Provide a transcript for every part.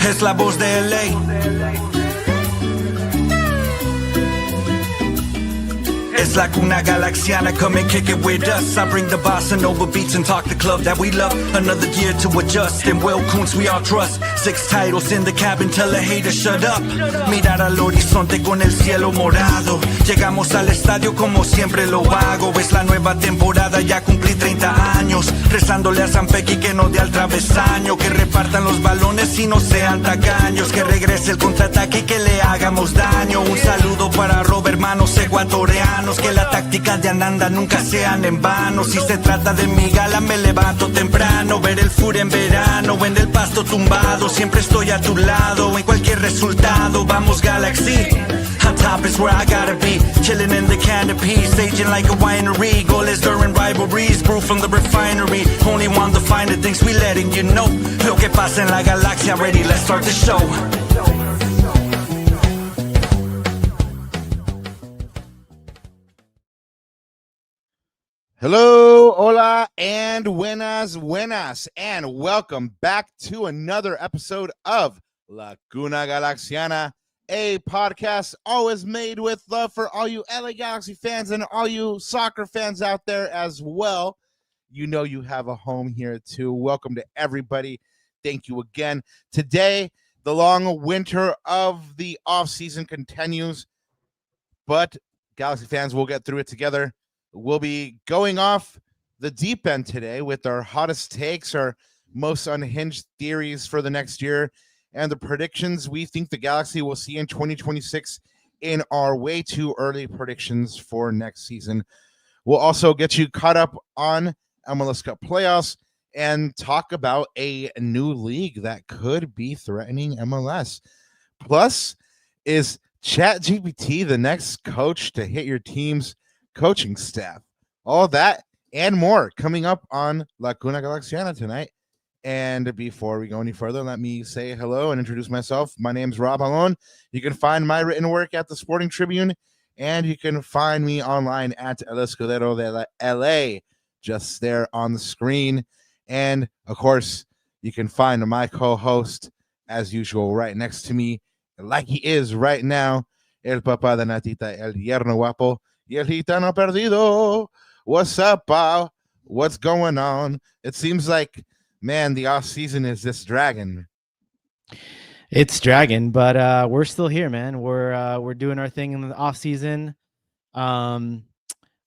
Es la voz de LA. It's like una galaxiana, come and kick it with us. I bring the bossa nova beats and talk the club that we love. Another year to adjust, and Will Kuntz we all trust. 6 titles in the cabin, tell a hater shut up. Mirar al horizonte con el cielo morado. Llegamos al estadio como siempre lo hago. Es la nueva temporada, ya cumplí 30 años. Rezándole a San Pequi que no dé al travesaño. Que repartan los balones y no sean tacaños. Que regrese el contraataque y que le hagamos daño. Un saludo para Robert, hermanos ecuatorianos. Que la táctica de Ananda nunca sean en vano. Si se trata de mi gala me levanto temprano. Ver el fur en verano, en el pasto tumbado. Siempre estoy a tu lado, en cualquier resultado. Vamos Galaxy, on top is where I gotta be. Chilling in the canopy, staging like a winery. Goals during rivalries, brew from the refinery. Only want the finer things, we letting you know. Lo que pasa en la galaxia, ready, let's start the show. Hello, hola, and buenas, and welcome back to another episode of Laguna Galaxiana, a podcast always made with love for all you LA Galaxy fans and all you soccer fans out there as well. You know you have a home here too. Welcome to everybody. Thank you again. Today, the long winter of the offseason continues, but Galaxy fans will get through it together. We'll be going off the deep end today with our hottest takes, our most unhinged theories for the next year, and the predictions we think the Galaxy will see in 2026 in our way too early predictions for next season. We'll also get you caught up on MLS Cup playoffs and talk about a new league that could be threatening MLS. Plus, is ChatGPT the next coach to hit your team's coaching staff? All that and more coming up on Laguna Galaxiana tonight. And before we go any further, let me say hello and introduce myself. My name's Rob Alon. You can find my written work at the Sporting Tribune, and you can find me online at El Escudero de LA, just there on the screen. And of course, you can find my co-host as usual right next to me, like he is right now, El Papá de Natita, El Yerno Guapo, y el Gitano Perdido. What's up, pal? What's going on? It seems like, man, the off season is just dragging. It's dragging, but we're still here, man. We're doing our thing in the off season. I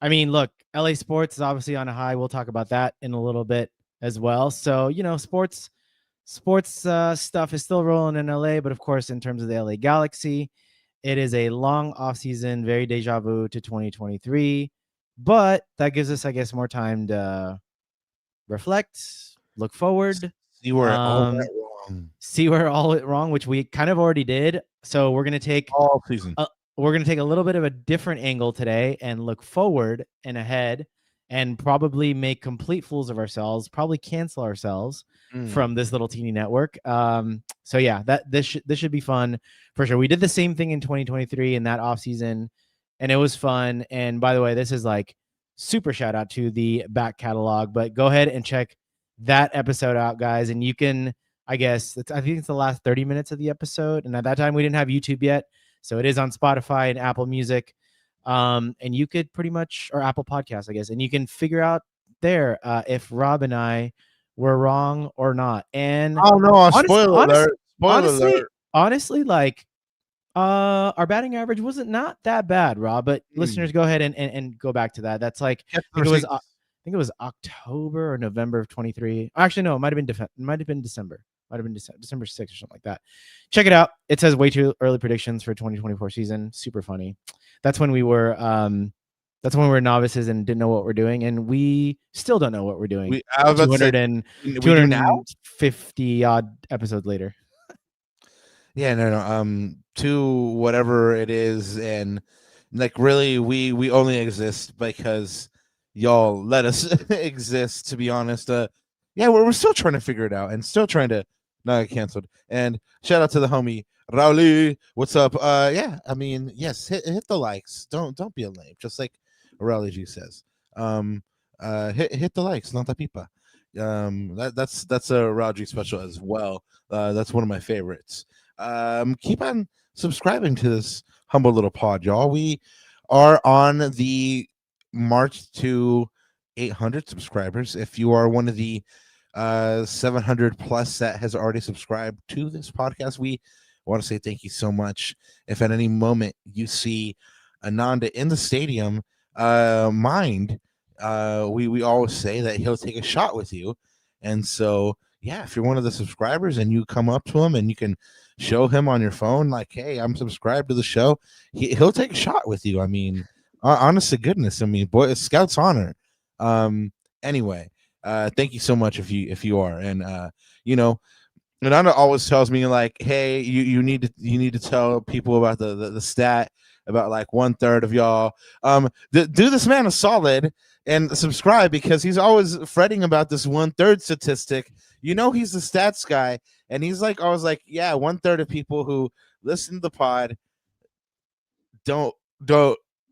mean, look, LA sports is obviously on a high. We'll talk about that in a little bit as well. So, you know, sports stuff is still rolling in LA, but of course, in terms of the LA Galaxy, it is a long off season, very deja vu to 2023. But that gives us, I guess, more time to reflect, look forward, See where all went wrong. See where all went wrong, which we kind of already did. So we're gonna take All season. We're gonna take a little bit of a different angle today and look forward and ahead, and probably make complete fools of ourselves. Probably cancel ourselves from this little teeny network. So yeah, this should be fun for sure. We did the same thing in 2023 in that off season, and it was fun. And by the way, this is like super shout out to the back catalog, but go ahead and check that episode out, guys. And you can, I guess, I think it's the last 30 minutes of the episode. And at that time we didn't have YouTube yet. So it is on Spotify and Apple Music. And you could pretty much, or Apple Podcasts, I guess, and you can figure out there if Rob and I were wrong or not. And oh no, spoiler alert. Honestly, like our batting average wasn't not that bad, Rob, but listeners, go ahead and go back to that. That's like I think it was October or November of 23. Actually, no, it might have been December. Might have been December 6th or something like that. Check it out. It says way too early predictions for 2024 season. Super funny. That's when we were novices and didn't know what we're doing, and we still don't know what we're doing. 250 odd episodes later. Yeah, no. To whatever it is, and like really, we only exist because y'all let us exist. To be honest, yeah, we're still trying to figure it out and still trying to not get canceled. And shout out to the homie Rauli. What's up? Yeah, I mean, yes, hit the likes. Don't be a lame. Just like Rauli G says. Hit the likes, not the pipa. That's a Raji special as well. That's one of my favorites. Keep on subscribing to this humble little pod, y'all. We are on the march to 800 subscribers. If you are one of the 700 plus that has already subscribed to this podcast, we want to say thank you so much. If at any moment you see Ananda in the stadium, we always say that he'll take a shot with you. And so, yeah, if you're one of the subscribers and you come up to him and you can show him on your phone, like, hey, I'm subscribed to the show, he'll take a shot with you. I mean, honest to goodness, I mean, boy, it's Scout's honor. Anyway, thank you so much if you are. And Nanda always tells me, like, hey, you need to tell people about the stat about like 1/3 of y'all. Do this man a solid and subscribe, because he's always fretting about this 1/3 statistic. He's the stats guy, and he's like, I was like, yeah, 1/3 of people who listen to the pod don't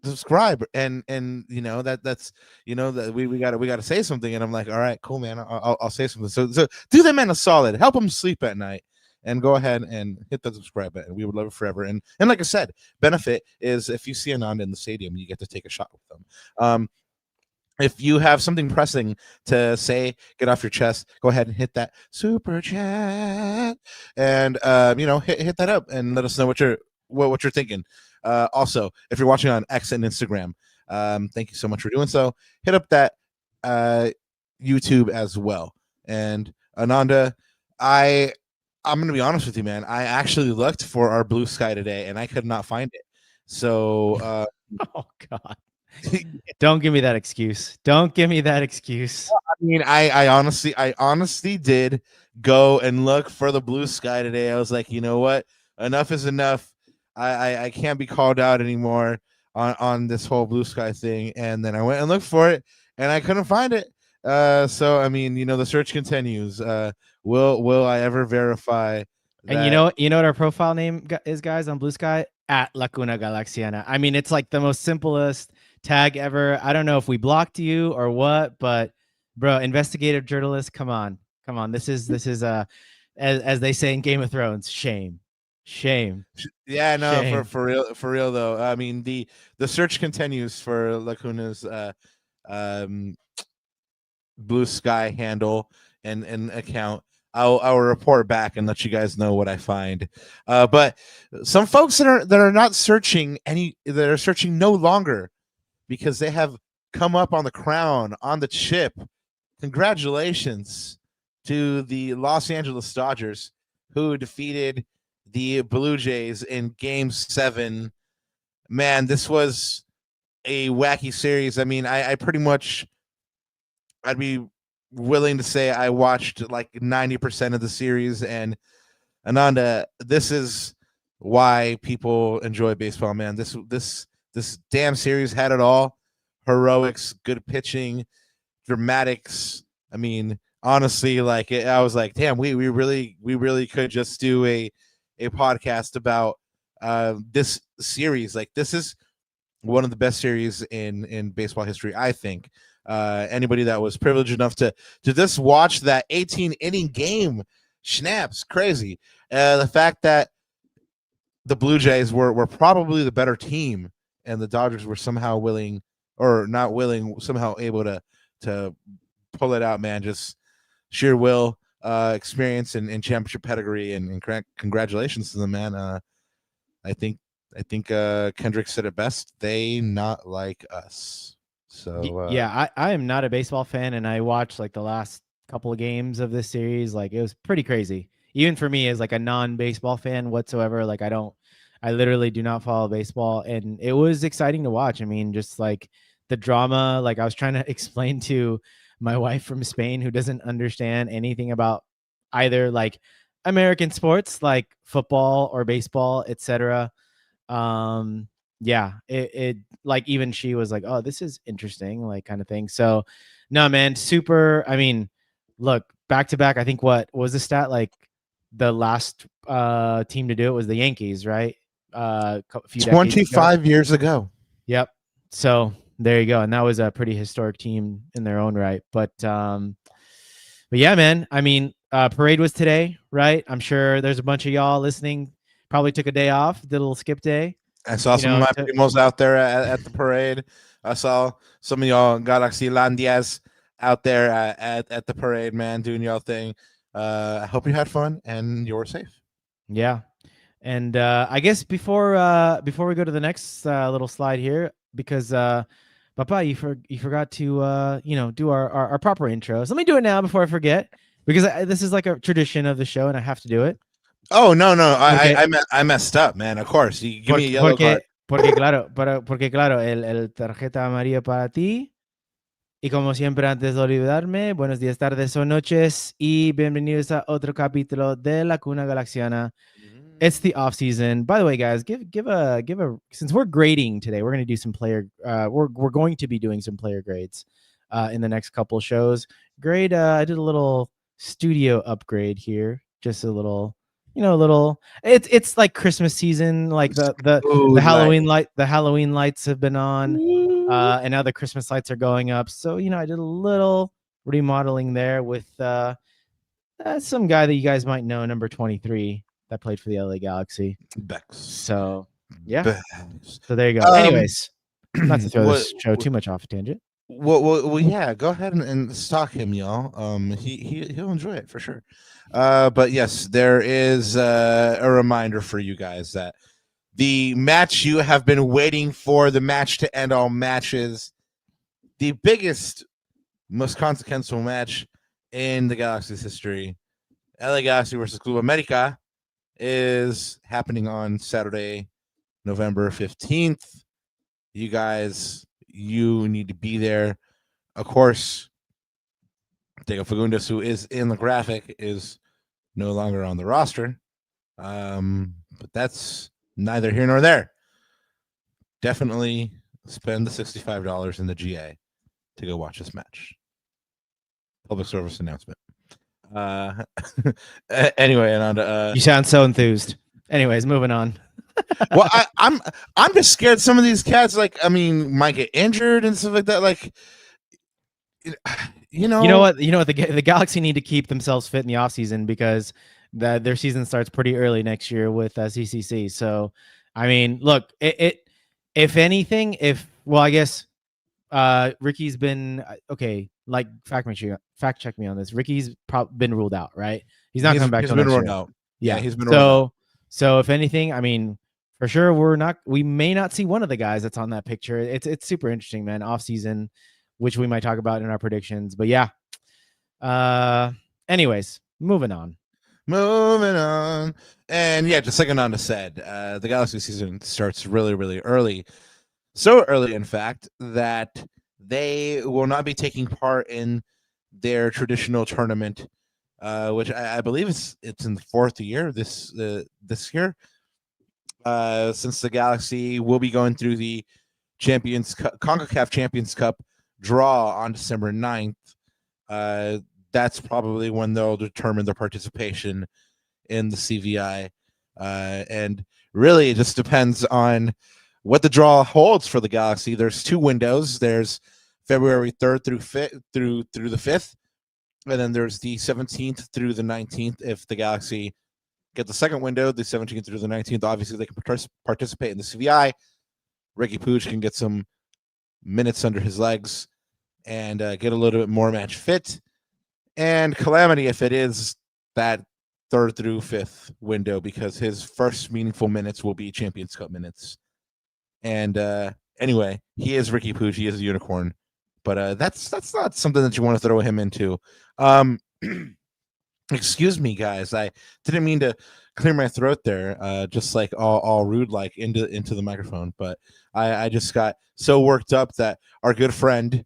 subscribe, and that's that we gotta say something. And I'm like, all right, cool, man, I'll say something. So do that man a solid, help him sleep at night, and go ahead and hit that subscribe button. We would love it forever. And like I said, benefit is if you see Ananda in the stadium, you get to take a shot with them. If you have something pressing to say, get off your chest, go ahead and hit that super chat, and hit that up and let us know what you're thinking. Also, if you're watching on X and Instagram, thank you so much for doing so. Hit up that YouTube as well. And Ananda, I'm gonna be honest with you, man. I actually looked for our blue sky today and I could not find it. So oh God. Don't give me that excuse. Don't give me that excuse. I mean, I honestly did go and look for the blue sky today. I was like, you know what? Enough is enough. I can't be called out anymore on this whole blue sky thing. And then I went and looked for it and I couldn't find it. So I mean, the search continues. Will I ever verify that? And you know what our profile name is, guys, on Blue Sky? At Lacuna Galaxiana. I mean, it's like the most simplest tag ever. I don't know if we blocked you or what, but bro, investigative journalist, come on. This is as they say in Game of Thrones, shame. Yeah, no, shame. for real though. I mean, the search continues for Lacuna's Blue Sky handle and account. I'll report back and let you guys know what I find. But some folks that are not searching that are searching no longer, because they have come up on the crown, on the chip. Congratulations to the Los Angeles Dodgers, who defeated the Blue Jays in Game 7. Man, this was a wacky series. I mean, I'd be willing to say I watched like 90% of the series. And Ananda, this is why people enjoy baseball, man. This damn series had it all. Heroics, good pitching, dramatics. I mean, honestly, like I was like, damn, we really could just do a podcast about this series. Like, this is one of the best series in baseball history, I think. Anybody that was privileged enough to just watch that 18-inning game, snaps, crazy. The fact that the Blue Jays were probably the better team, and the Dodgers were somehow willing or not willing, somehow able to pull it out, man. Just sheer will, experience, and championship pedigree, and congratulations to them, man. I think Kendrick said it best. They not like us. So yeah, I am not a baseball fan, and I watched like the last couple of games of this series. Like, it was pretty crazy, even for me as like a non-baseball fan whatsoever. Like, I literally do not follow baseball, and it was exciting to watch. I mean, just like the drama. Like, I was trying to explain to my wife from Spain, who doesn't understand anything about either like American sports, like football or baseball, etc. Yeah, it like, even she was like, oh, this is interesting, like, kind of thing. So no, man, super. I mean, look, back to back, I think, what was the stat, like the last team to do it was the Yankees, right? A few 25 years ago. Yep. So there you go. And that was a pretty historic team in their own right. But But yeah, man. I mean, parade was today, right? I'm sure there's a bunch of y'all listening. Probably took a day off, did a little skip day. I saw some of my primos out there at the parade. I saw some of y'all Galaxy Landias out there at the parade, man, doing y'all thing. I hope you had fun and you were safe. Yeah. And I guess before we go to the next little slide here, because Papa, you forgot to do our proper intros. Let me do it now before I forget, because this is like a tradition of the show, and I have to do it. Oh no, I messed up, man. Of course, you give me a yellow card. Porque claro, el tarjeta amarilla para ti. Y como siempre, antes de olvidarme, buenos días, tardes o noches, y bienvenidos a otro capítulo de La Cuna Galaxiana. It's the off season. By the way, guys, give a since we're grading today, we're going to do some player. We're going to be doing some player grades in the next couple shows. Grade. I did a little studio upgrade here, just a little. It's like Christmas season, like the Halloween lights have been on, and now the Christmas lights are going up. So I did a little remodeling there with some guy that you guys might know, number 23. That played for the LA Galaxy. Bex. So yeah. Bex. So there you go. Anyways, not to throw this show too much off a tangent. Well, yeah. Go ahead and stalk him, y'all. He'll enjoy it for sure. But yes, there is a reminder for you guys that the match you have been waiting for, the match to end all matches, the biggest, most consequential match in the Galaxy's history, LA Galaxy versus Club America, is happening on Saturday, November 15th. You guys, you need to be there. Of course, Diego Fagundes, who is in the graphic, is no longer on the roster. But that's neither here nor there. Definitely spend the $65 in the GA to go watch this match. Public service announcement. Anyway, and you sound so enthused. Anyways, moving on. Well, I'm just scared some of these cats, might get injured and stuff like that. Like, you know what? The Galaxy need to keep themselves fit in the offseason because their season starts pretty early next year with CCC. So, I mean, look, if anything, I guess Ricky's been okay. Like fact check me on this. Ricky's been ruled out, right? He's not coming back. He's been ruled out. Yeah, he's been ruled out. So if anything, I mean, for sure, we may not see one of the guys that's on that picture. It's super interesting, man. Off season, which we might talk about in our predictions. But yeah. Anyways, moving on. And yeah, just like Ananda said, the Galaxy season starts really, really early. So early, in fact, that they will not be taking part in their traditional tournament, which I believe it's in the fourth year this year. Since the Galaxy will be going through the CONCACAF Champions Cup draw on December 9th, that's probably when they'll determine their participation in the CVI. And really, it just depends on what the draw holds for the Galaxy. There's two windows. There's February 3rd through the 5th, and then there's the 17th through the 19th. If the Galaxy get the second window, the 17th through the 19th, obviously they can participate in the CVI. Ricky Puig can get some minutes under his legs and get a little bit more match fit. And Calamity, if it is that 3rd through 5th window, because his first meaningful minutes will be Champions Cup minutes. And anyway, he is Ricky Puig. He is a unicorn. But that's not something that you want to throw him into. Excuse me, guys. I didn't mean to clear my throat there, just like all rude like into the microphone. But I just got so worked up that our good friend,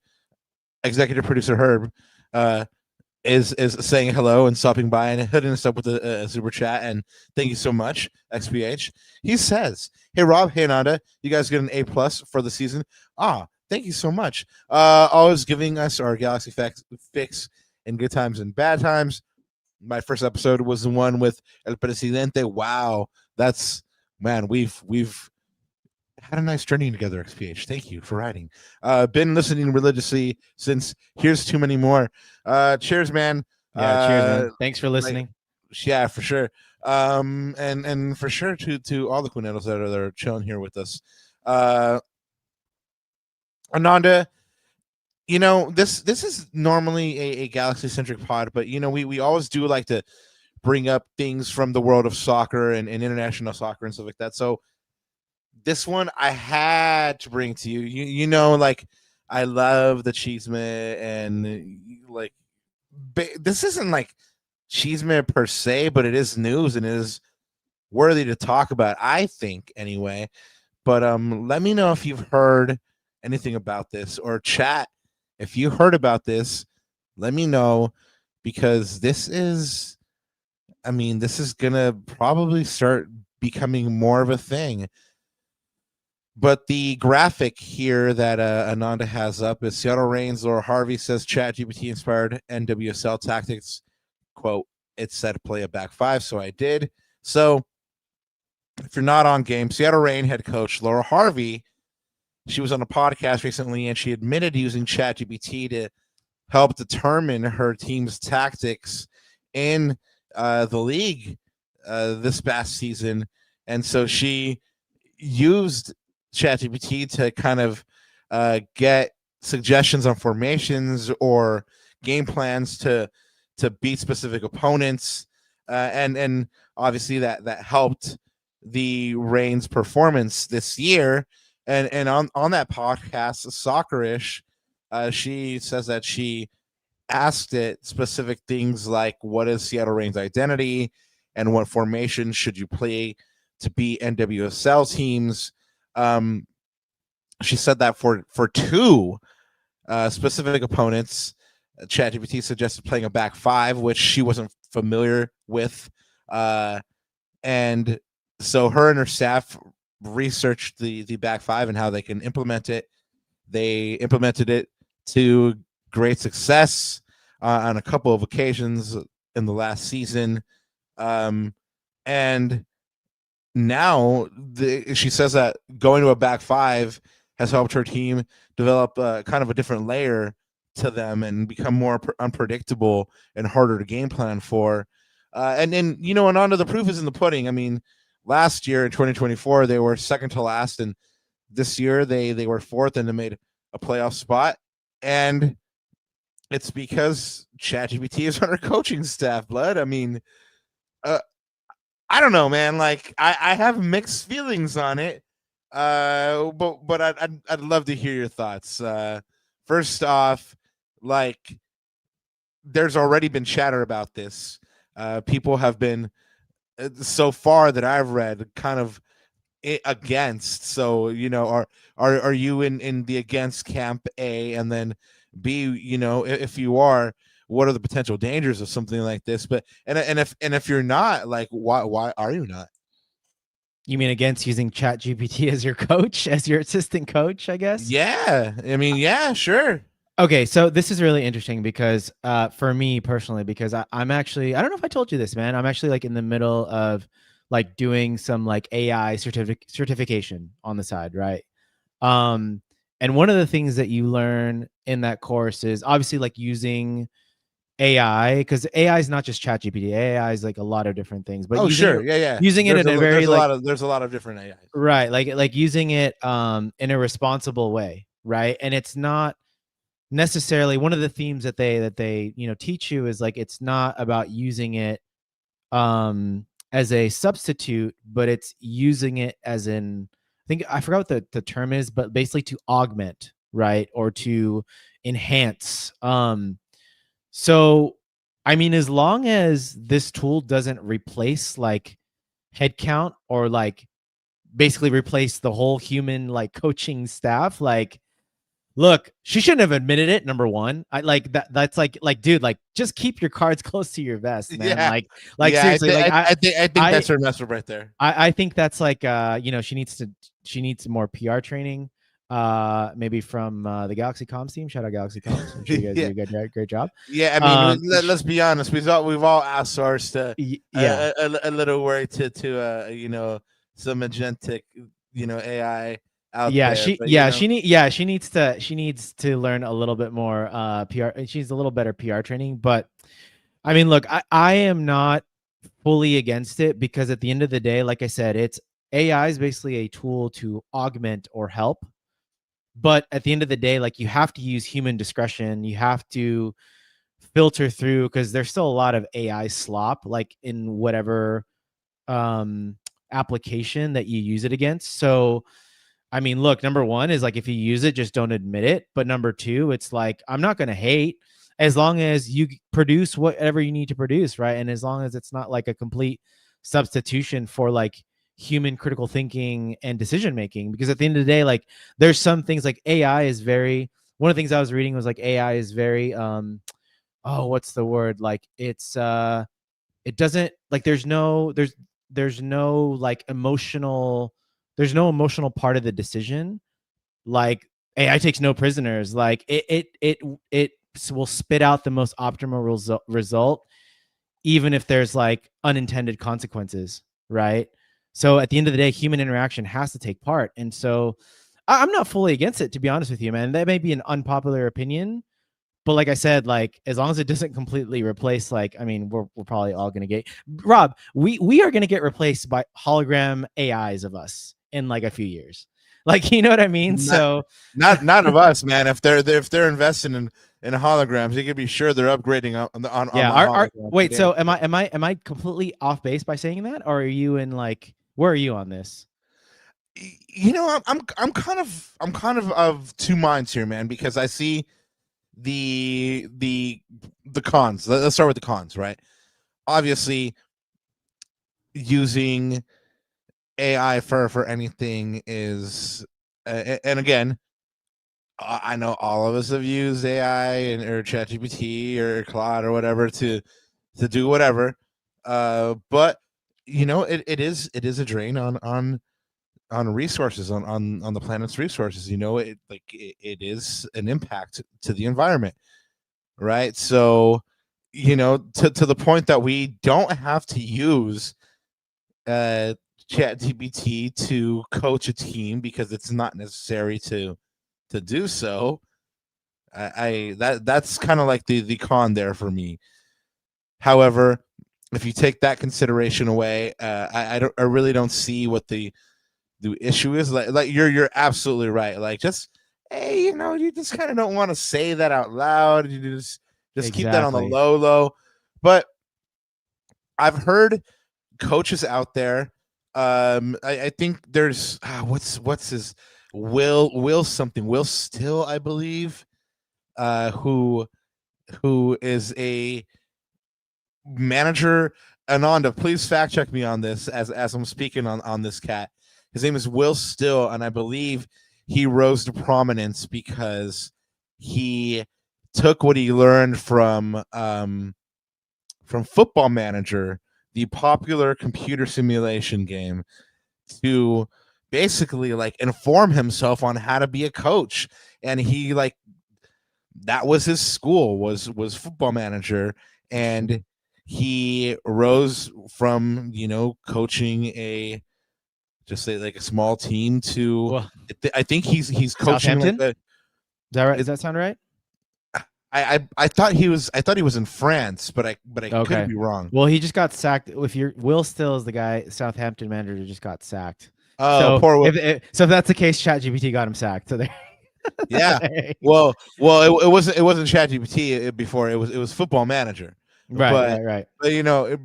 executive producer Herb, is saying hello and stopping by and hitting us up with a super chat. And thank you so much, XPH. He says, "Hey Rob, hey Nanda, you guys get an A+ for the season." Thank you so much. Always giving us our Galaxy fix in good times and bad times. My first episode was the one with El Presidente. Wow, we've had a nice journey together, XPH. Thank you for writing. Been listening religiously since Here's Too Many More. Cheers, man. Yeah, cheers, Uh, man. Thanks for listening. yeah, for sure. And for sure to all the Quineros that are chilling here with us. Ananda, this is normally a Galaxy centric pod, but we always do like to bring up things from the world of soccer and international soccer and stuff like that. So this one I had to bring to you. Like I love the Cheeseman, and like this isn't like Cheeseman per se, but it is news and it is worthy to talk about, I think, anyway. But let me know if you've heard anything about this, or chat if you heard about this. Let me know, because this is gonna probably start becoming more of a thing. But the graphic here that Ananda has up is Seattle Reigns. Laura Harvey says ChatGPT inspired NWSL tactics. Quote, it said play a back five, so I did. So if you're not on game, Seattle Reign head coach Laura Harvey, she was on a podcast recently, and she admitted using ChatGPT to help determine her team's tactics in the league this past season. And so she used ChatGPT to kind of get suggestions on formations or game plans to beat specific opponents, and obviously that helped the Reigns' performance this year. And on that podcast, Soccerish, she says that she asked it specific things like, what is Seattle Reigns' identity, and what formation should you play to beat NWSL teams. She said that for two specific opponents, ChatGPT suggested playing a back five, which she wasn't familiar with. And so her and her staff researched the back five and how they can implement it. They implemented it to great success on a couple of occasions in the last season. And now she says that going to a back five has helped her team develop kind of a different layer to them and become more unpredictable and harder to game plan for. And then, and on to the proof is in the pudding. I mean, last year in 2024, they were second to last, and this year they were fourth and they made a playoff spot. And it's because ChatGPT is on our coaching staff, blood. I mean, I don't know, man. Like I have mixed feelings on it. But I'd love to hear your thoughts. First off, like there's already been chatter about this. People have been so far that I've read kind of against. So are you in the against camp, A, and then B? If you are, what are the potential dangers of something like this? But and if you're not, like why are you not? You mean against using ChatGPT as your coach, as your assistant coach, I guess? Yeah. I mean, yeah, sure. Okay, so this is really interesting because for me personally, because I'm actually, I don't know if I told you this, man. I'm actually like in the middle of like doing some like AI certification on the side, right? And one of the things that you learn in that course is obviously like using AI, because AI is not just ChatGPT. AI is like a lot of different things. But using it in a very there's a lot of different AIs. Right, like using it in a responsible way, right? And it's not necessarily one of the themes that they teach you is like it's not about using it as a substitute, but it's using it as I forgot what the term is, but basically to augment, right, or to enhance. So, I mean, as long as this tool doesn't replace like headcount or like basically replace the whole human like coaching staff, like, look, she shouldn't have admitted it. Number one, I like that. That's like, dude, like just keep your cards close to your vest, man. Yeah. Like seriously, I think that's her mess up right there. I think that's like, she needs more PR training. Maybe from the Galaxy Comms team. Shout out Galaxy Comms. I'm sure you guys do a great job. Yeah, I mean, let's be honest. We've all outsourced a little work to some agentic AI out there. She needs to learn a little bit more PR. She's a little better PR training, but I mean, look, I am not fully against it because at the end of the day, like I said, it's AI is basically a tool to augment or help. But at the end of the day, like you have to use human discretion. You have to filter through because there's still a lot of AI slop, like in whatever application that you use it against. So I mean, look, number one is like if you use it, just don't admit it. But number two, it's like I'm not gonna hate as long as you produce whatever you need to produce, right? And as long as it's not like a complete substitution for like human critical thinking and decision making. Because at the end of the day, like there's some things like AI is very one of the things I was reading was like AI is very oh, what's the word? Like it doesn't like there's no like emotional there's no emotional part of the decision. Like AI takes no prisoners. Like it will spit out the most optimal result, even if there's like unintended consequences, right? So at the end of the day, human interaction has to take part. And so I'm not fully against it, to be honest with you, man. That may be an unpopular opinion, but like I said, like as long as it doesn't completely replace, like I mean, we're probably all gonna get Rob. We are gonna get replaced by hologram AIs of us in like a few years. Like you know what I mean? So Not of us, man. If they're investing in holograms, you can be sure they're upgrading on yeah. my Wait. hologram. So am I completely off base by saying that, or are you in like where are you on this? You know, I'm kind of two minds here, man, because I see the cons. Let's start with the cons, right? Obviously, using AI for anything is, and again, I know all of us have used AI or ChatGPT or Claude or whatever to do whatever, but you know, it is a drain on resources on the planet's resources. You know, it is an impact to the environment, right? So, you know, to the point that we don't have to use ChatGPT to coach a team because it's not necessary to do so. That's kind of like the con there for me. However, if you take that consideration away, I really don't see what the issue is. Like you're absolutely right. Like just hey, you know, you just kind of don't want to say that out loud. You just keep that on the Exactly. low. But I've heard coaches out there. I think there's what's his Will something Will Still, I believe, who is a manager. Ananda, please fact check me on this as I'm speaking on this cat. His name is Will Still, and I believe he rose to prominence because he took what he learned from Football Manager, the popular computer simulation game, to basically like inform himself on how to be a coach. And he like that was his school was Football Manager, and he rose from, you know, coaching a just say like a small team to Well, I think he's coaching like Southampton. Is that right? Does that sound right? I thought he was in France, but I Okay. could be wrong. Well, he just got sacked. If you're Will Still is the guy, Southampton manager who just got sacked. Oh, So poor Will. if that's the case, ChatGPT got him sacked. So there. Yeah. Well, it wasn't ChatGPT before. It was Football Manager. Right. But you know,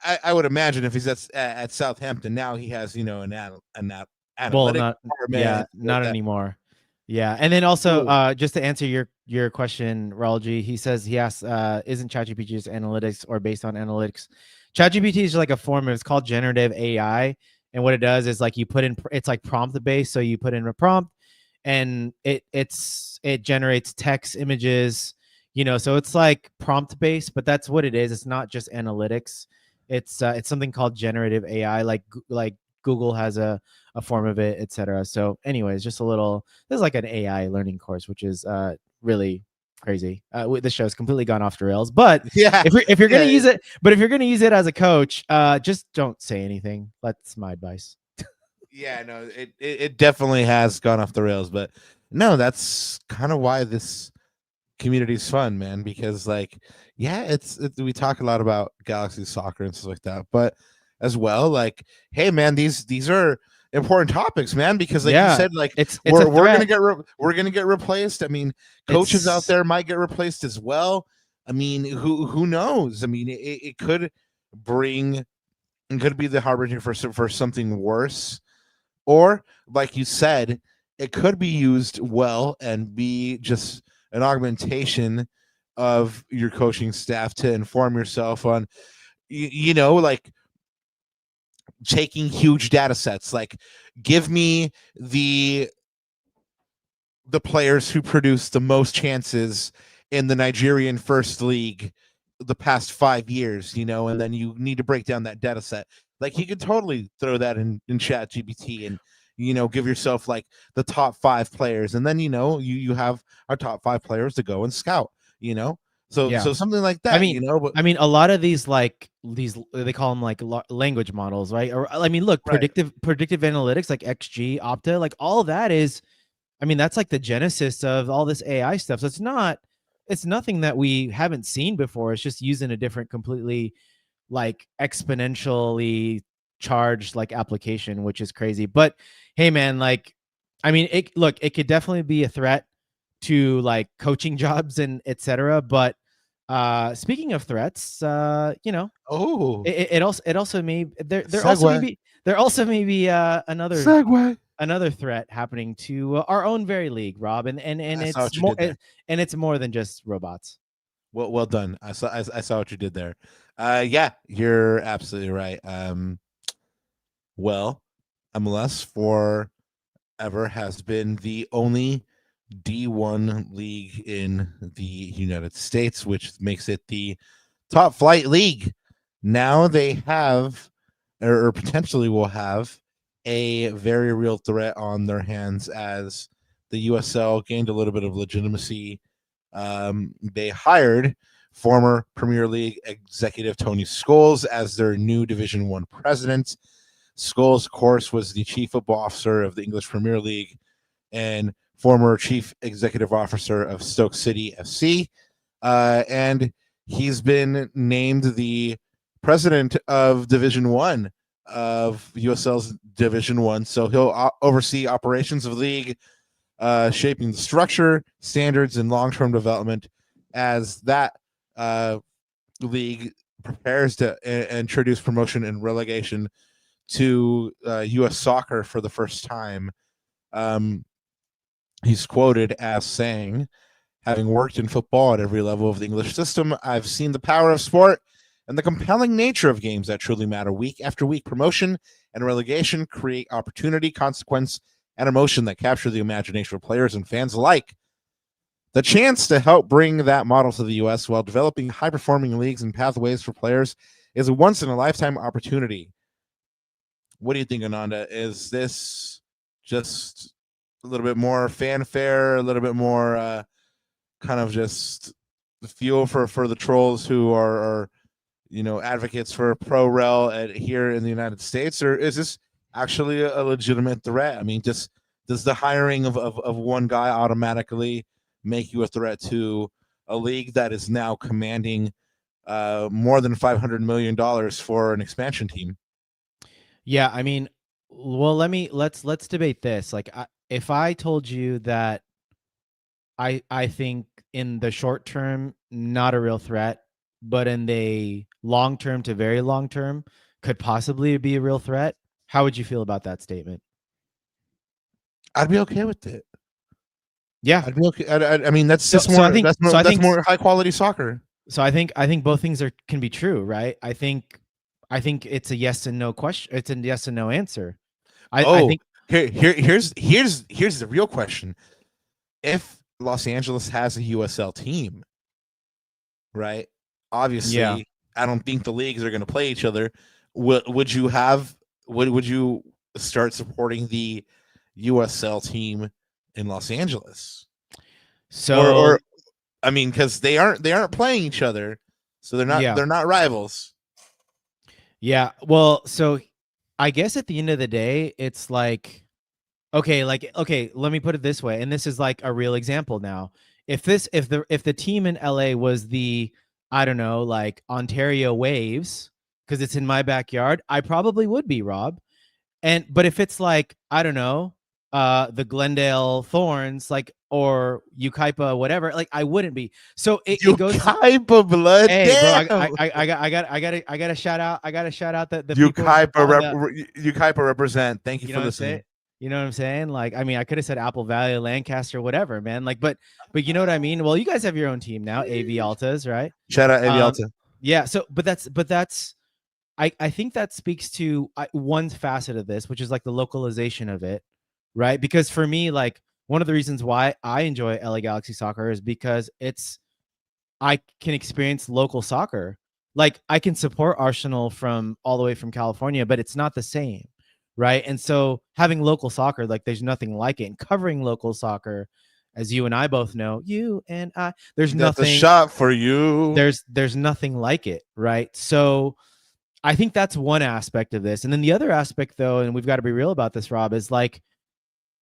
I would imagine if he's at Southampton now, he has, you know, an Well, analytic not department. anymore. Yeah, and then also, Ooh. just to answer your question, Raulji, he says he asks, isn't ChatGPT just analytics or based on analytics? ChatGPT is like a form of it's called generative AI, and what it does is like you put in it's like prompt based, so you put in a prompt, and it generates text, images, you know, so it's like prompt based, but that's what it is. It's not just analytics. It's something called generative AI, like Google has a form of it, etc. So, anyways, just a little. This is like an AI learning course, which is really crazy. The show's completely gone off the rails. But Yeah. if you're Yeah. gonna use it, but if you're gonna use it as a coach, just don't say anything. That's my advice. Yeah, no, it definitely has gone off the rails, but no, that's kind of why this community's fun, man, because like, yeah, it's we talk a lot about Galaxy soccer and stuff like that, but as well, like, hey, man, these are important topics, man, because like you said, like it's a we're gonna threat. get we're gonna get replaced. I mean, coaches out there might get replaced as well. I mean, who knows? I mean, it could bring, it could be the harbinger for something worse, or like you said, it could be used well and be just an augmentation of your coaching staff to inform yourself on, you know, like taking huge data sets, like give me the players who produce the most chances in the Nigerian first league the past 5 years, you know, and then you need to break down that data set. Like you could totally throw that in ChatGPT and, you know, give yourself like the top 5 players, and then, you know, you have our top 5 players to go and scout, you know. So something like that, you know. But I mean, a lot of these they call them like language models, right? Or I mean, look, predictive analytics like XG, Opta, like all that is, I mean, that's like the genesis of all this AI stuff. So it's nothing that we haven't seen before. It's just using a different, completely like exponentially charged like application, which is crazy. But hey, man, like, I mean, it could definitely be a threat to like coaching jobs and etc. But speaking of threats, you know, it also may there also may be another threat happening to our own very league, Rob, and it's more than just robots. Well done. I saw what you did there. Yeah, you're absolutely right. Well, MLS forever has been the only D1 league in the United States, which makes it the top flight league. Now they have, or potentially will have, a very real threat on their hands as the USL gained a little bit of legitimacy. They hired former Premier League executive Tony Scholes as their new Division I president. Scholes, of course, was the chief football officer of the English Premier League and former chief executive officer of Stoke City FC. And he's been named the president of Division I of USL's Division I. So he'll oversee operations of the league, shaping the structure, standards, and long-term development as that league prepares to introduce promotion and relegation to U.S. soccer for the first time. He's quoted as saying, "Having worked in football at every level of the English system, I've seen the power of sport and the compelling nature of games that truly matter. Week after week, promotion and relegation create opportunity, consequence, and emotion that capture the imagination of players and fans alike. The chance to help bring that model to the U.S. while developing high-performing leagues and pathways for players is a once-in-a-lifetime opportunity." What do you think, Ananda? Is this just a little bit more fanfare, a little bit more kind of just the fuel for the trolls who are you know, advocates for pro rel here in the United States, or is this actually a legitimate threat? I mean, does the hiring of one guy automatically make you a threat to a league that is now commanding more than $500 million for an expansion team? Yeah, I mean, well, let's debate this. Like, if I told you that I think in the short term, not a real threat, but in the long term to very long term could possibly be a real threat, how would you feel about that statement? I'd be okay with it. Yeah, I'd be okay. I mean, that's just more. That's more high quality soccer. So I think both things can be true, right? I think it's a yes and no question. It's a yes and no answer. I think here's the real question. If Los Angeles has a USL team, right? Obviously, yeah. I don't think the leagues are going to play each other. Would you start supporting the USL team in Los Angeles? So, or I mean, because they aren't playing each other, so they're not rivals. Yeah. Well, so I guess at the end of the day, it's like, okay, let me put it this way, and this is like a real example now. if the team in LA was the, I don't know, like Ontario Waves, because it's in my backyard, I probably would be, Rob. But if it's like, I don't know, the Glendale Thorns, like, or Ukaipa, whatever, like, I wouldn't be. So it goes. Ukaipa, blood. Hey, damn. bro, I got to shout out. I got to shout out the Ukaipa represent. Thank you for listening. You know what I'm saying? Like, I mean, I could have said Apple Valley, Lancaster, whatever, man. Like, but you know what I mean? Well, you guys have your own team now, AV Altas, right? Shout out AV Alta. Yeah. So, but that's, I think that speaks to one facet of this, which is like the localization of it, right? Because for me, like, one of the reasons why I enjoy LA Galaxy soccer is because I can experience local soccer. Like, I can support Arsenal from all the way from California, but it's not the same, right? And so having local soccer, like, there's nothing like it. And covering local soccer, as you and I both know, there's nothing. That's a shot for you. There's nothing like it, right? So I think that's one aspect of this. And then the other aspect, though, and we've got to be real about this, Rob, is like,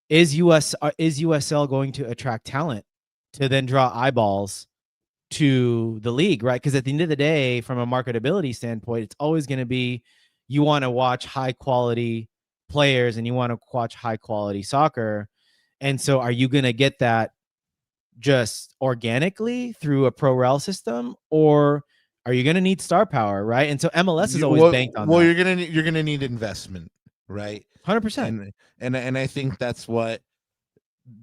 is USL going to attract talent to then draw eyeballs to the league, right? Because at the end of the day, from a marketability standpoint, it's always going to be, you want to watch high quality players and you want to watch high quality soccer. And so are you going to get that just organically through a pro rel system, or are you going to need star power, right? And so MLS is always banked on that. Well, you're going to need investment, right? 100%. And I think that's what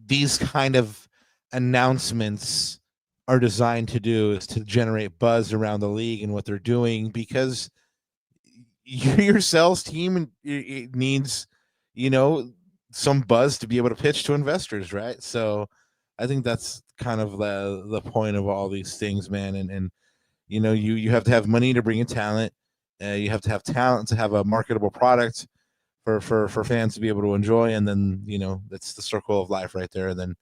these kind of announcements are designed to do, is to generate buzz around the league and what they're doing, because your sales team, it needs, some buzz to be able to pitch to investors, right? So I think that's kind of the point of all these things, man. And you have to have money to bring in talent. You have to have talent to have a marketable product for fans to be able to enjoy, and then that's the circle of life right there. And then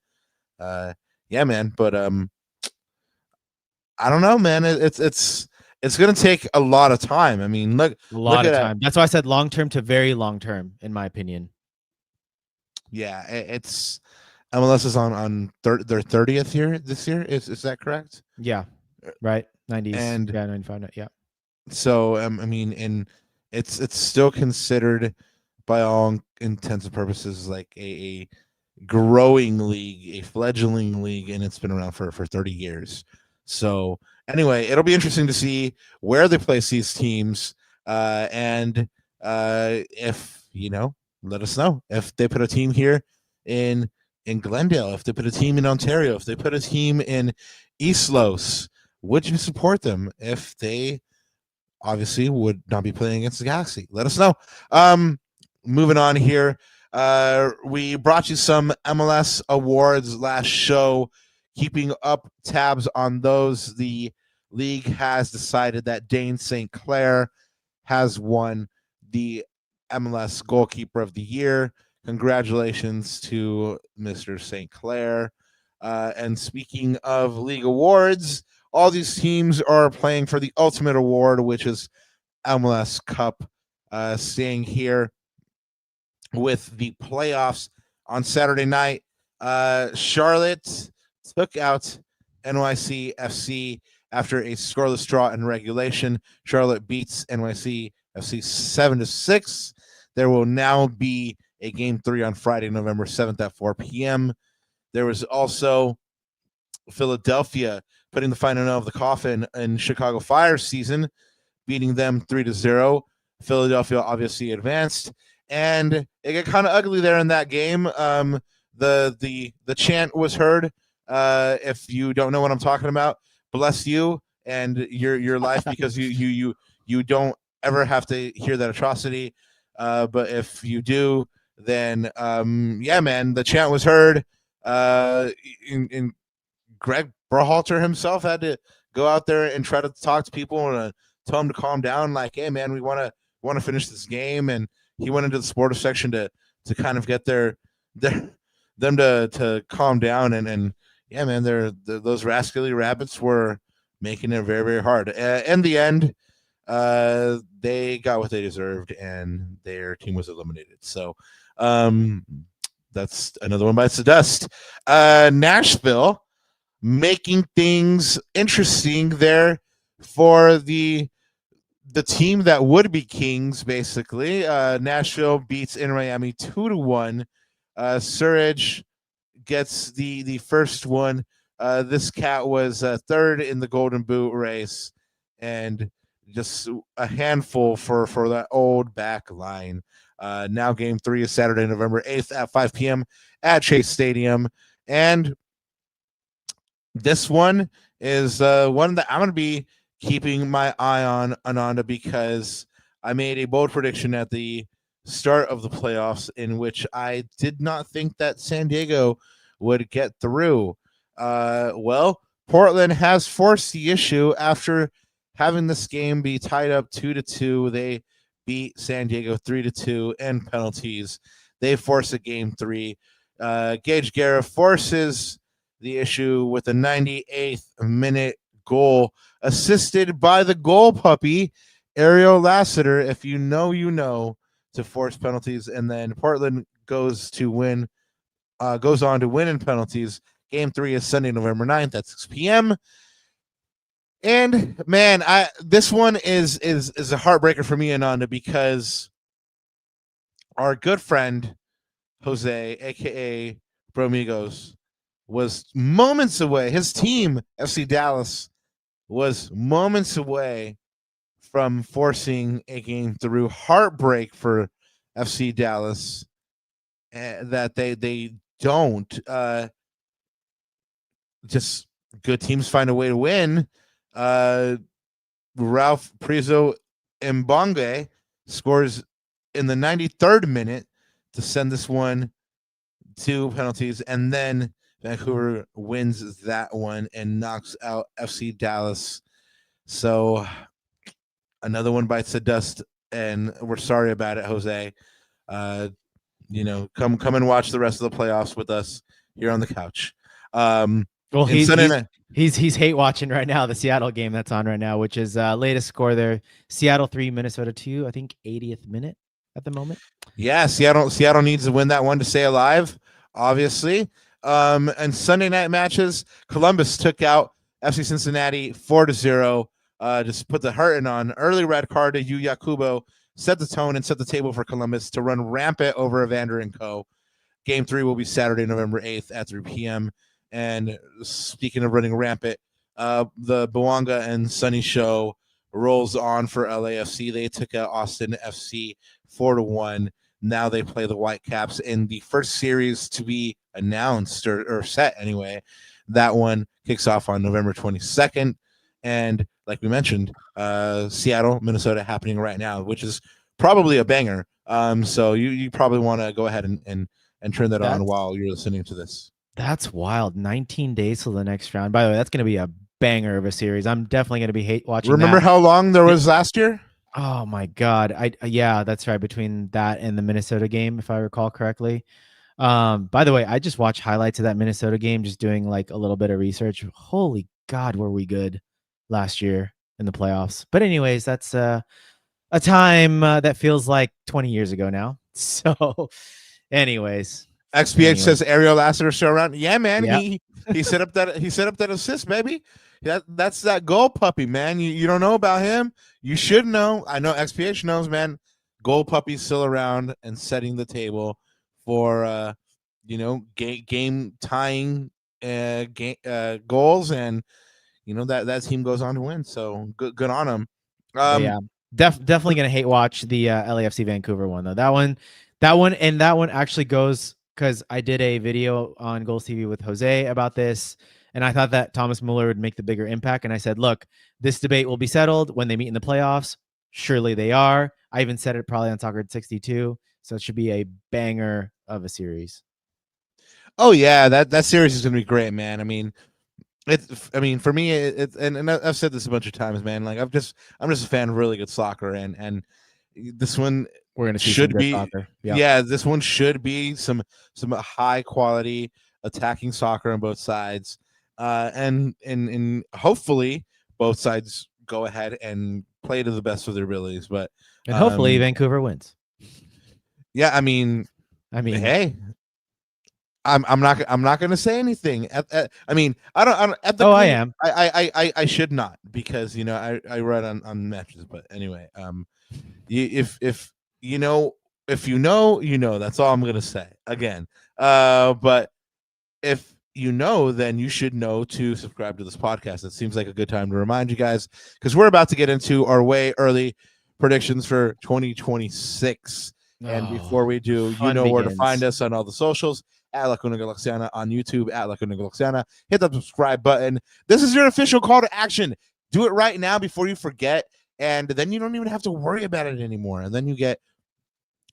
yeah, man. But I don't know, man. It's going to take a lot of time. I mean, look a lot of time. That's why I said long term to very long term, in my opinion. Yeah, it's MLS is on their 30th year this year. Is that correct? Yeah, right. 90s and 95. Yeah. So I mean, and it's still considered by all intents and purposes like a growing league, a fledgling league, and it's been around for 30 years. So anyway, it'll be interesting to see where they place these teams, and if let us know if they put a team here in Glendale, if they put a team in Ontario, if they put a team in East Los, would you support them? If they obviously would not be playing against the Galaxy, let us know. Moving on here, we brought you some MLS awards last show. Keeping up tabs on those, the league has decided that Dane St. Clair has won the MLS Goalkeeper of the Year. Congratulations to Mr. St. Clair. And speaking of league awards, all these teams are playing for the ultimate award, which is MLS Cup. Staying here with the playoffs on Saturday night, Charlotte took out NYC FC after a scoreless draw in regulation. Charlotte beats NYC FC 7-6. There will now be a game 3 on Friday, November 7th at 4 p.m. There was also Philadelphia putting the final nail of the coffin in Chicago Fire season, beating them 3-0. Philadelphia obviously advanced, and it got kind of ugly there in that game. The chant was heard. If you don't know what I'm talking about, bless you and your life, because you don't ever have to hear that atrocity. But if you do, then yeah, man, the chant was heard. And Greg Berhalter himself had to go out there and try to talk to people and tell them to calm down. Like, hey, man, we want to finish this game. And he went into the sports section to kind of get them to calm down. And yeah, man, those rascally rabbits were making it very, very hard. In the end, they got what they deserved, and their team was eliminated. So that's another one bites the dust. Nashville making things interesting there for the team that would be kings, basically. Nashville beats in Miami 2-1. Surridge gets the first one. This cat was third in the Golden Boot race, and just a handful for that old back line. Now game 3 is Saturday, November 8th at 5 p.m. at Chase Stadium. And this one is one that I'm going to be keeping my eye on, Ananda, because I made a bold prediction at the start of the playoffs in which I did not think that San Diego would get through. Well, Portland has forced the issue after having this game be tied up 2-2. They beat San Diego 3-2 in penalties. They force a game 3. Gage Guerra forces the issue with a 98th minute goal, assisted by the goal puppy, Ariel Lassiter. If you know, you know, to force penalties. And then Portland goes on to win in penalties. Game 3 is Sunday, November 9th at 6 p.m. And man, this one is a heartbreaker for me, Ananda, because our good friend Jose, aka Bromigos, was moments away. His team, FC Dallas, was moments away from forcing a game through. Heartbreak for FC Dallas that they don't. Just good teams find a way to win. Ralph Prizo Mbonge scores in the 93rd minute to send this one to penalties, and then Vancouver wins that one and knocks out FC Dallas. So another one bites the dust, and we're sorry about it, Jose. Come and watch the rest of the playoffs with us here on the couch. Well, he's hate watching right now the Seattle game that's on right now, which is latest score there: Seattle 3, Minnesota 2. I think 80th minute at the moment. Yeah, Seattle needs to win that one to stay alive, obviously. And Sunday night matches, Columbus took out FC Cincinnati 4-0. Just put the hurting on. Early red card to Yu Yakubo set the tone and set the table for Columbus to run rampant over Evander and Co. Game 3 will be Saturday, November 8th at 3 p.m. And speaking of running rampant, the Bawanga and Sunny show rolls on for LAFC. They took out Austin FC 4-1. Now they play the Whitecaps in the first series to be announced or set anyway. That one kicks off on November 22nd. And like we mentioned, Seattle, Minnesota happening right now, which is probably a banger. So you probably want to go ahead and turn that on while you're listening to this. That's wild. 19 days till the next round. By the way, that's going to be a banger of a series. I'm definitely going to be watching. Remember how long there was last year? Oh my God. Yeah, that's right. Between that and the Minnesota game, if I recall correctly. By the way, I just watched highlights of that Minnesota game, just doing like a little bit of research. Holy God, were we good last year in the playoffs. But anyways, that's a time that feels like 20 years ago now. So anyways. XPH says Ariel Lassiter still around. Yeah, man. Yep. He set up that assist, baby. That's that goal puppy, man. You don't know about him. You should know. I know XPH knows, man. Goal puppy's still around and setting the table for game tying goals, and that team goes on to win. So good on them. Yeah, definitely gonna hate watch the LAFC Vancouver one though. That one actually goes, because I did a video on Goals TV with Jose about this, and I thought that Thomas Muller would make the bigger impact. And I said, look, this debate will be settled when they meet in the playoffs. Surely they are. I even said it probably on Soccer 62. So it should be a banger of a series. Oh yeah, that series is gonna be great, man. I mean, for me, and I've said this a bunch of times, man. Like I'm just a fan of really good soccer, and this one we're gonna see should be soccer. Yep. Yeah, this one should be some high quality attacking soccer on both sides, and hopefully both sides go ahead and play to the best of their abilities. But and hopefully Vancouver wins. Yeah, I mean, hey, I'm not going to say anything. I mean, I don't ethically. I am. I should not, because I read on matches. But anyway, if you know, that's all I'm going to say. Again, but if then you should know to subscribe to this podcast. It seems like a good time to remind you guys, because we're about to get into our way early predictions for 2026. And before we do, you know where to find us on all the socials, at Lacuna Galaxiana on YouTube, at Lacuna Galaxiana. Hit the subscribe button. This is your official call to action. Do it right now before you forget, and then you don't even have to worry about it anymore. And then you get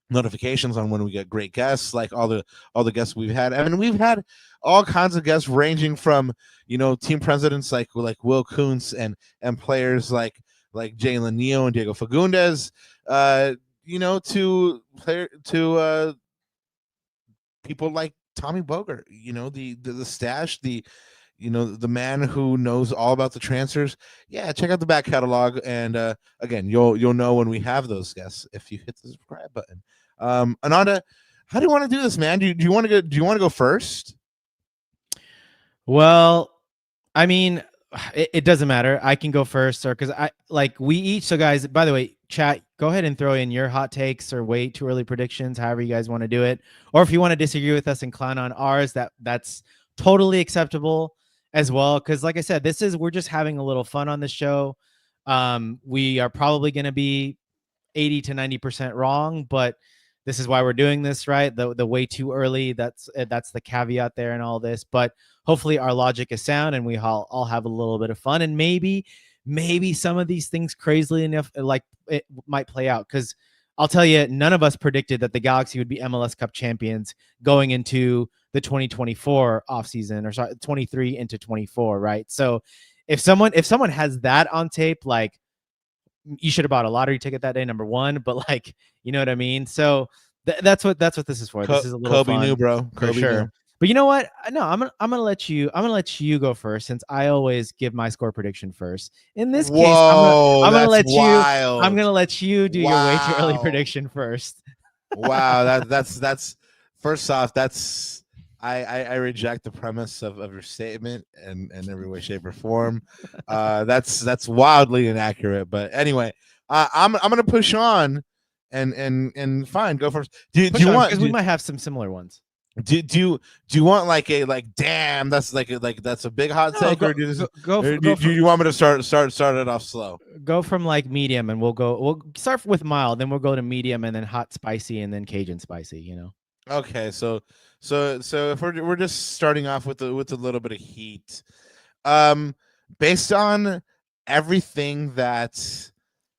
notifications on when we get great guests, like all the guests we've had. I mean, we've had all kinds of guests, ranging from team presidents like Will Kuntz and players like Jalen Neo and Diego Fagundes, to people like Tommy Boger, the stash, the man who knows all about the transfers. Yeah, check out the back catalog, and again, you'll know when we have those guests if you hit the subscribe button. Ananda, how do you want to do this, man? Do you want to go first? Well, I mean, it doesn't matter. I can go first, or because we each. So guys, by the way, chat, go ahead and throw in your hot takes or way too early predictions, however you guys want to do it. Or if you want to disagree with us and clown on ours, that's totally acceptable as well. Because like I said, we're just having a little fun on the show. We are probably going to be 80 to 90% wrong, but this is why we're doing this, right? The way too early, that's the caveat there and all this. But hopefully our logic is sound and we all have a little bit of fun, and maybe some of these things, crazily enough, like it might play out. Because I'll tell you, none of us predicted that the Galaxy would be MLS Cup champions going into the 2024 offseason, or sorry, 23 into 24, right? So if someone has that on tape, like, you should have bought a lottery ticket that day, number one. But like, you know what I mean? So that's what this is for. This is a little Kobe fun, knew, bro. For sure. Knew. But you know what? No, I'm gonna let you go first, since I always give my score prediction first. In this case, I'm gonna let you do your way too early prediction first. Wow, that's first off, that's I reject the premise of your statement in every way, shape, or form. That's wildly inaccurate. But anyway, I'm gonna push on and fine, go first. Do you want? Because we might have some similar ones. Do you want like damn, that's that's a big hot take, or do you want me to start it off slow? Go from like medium, and we'll start with mild, then we'll go to medium, and then hot, spicy, and then Cajun spicy. Okay, so if we're just starting off with a little bit of heat, based on everything that,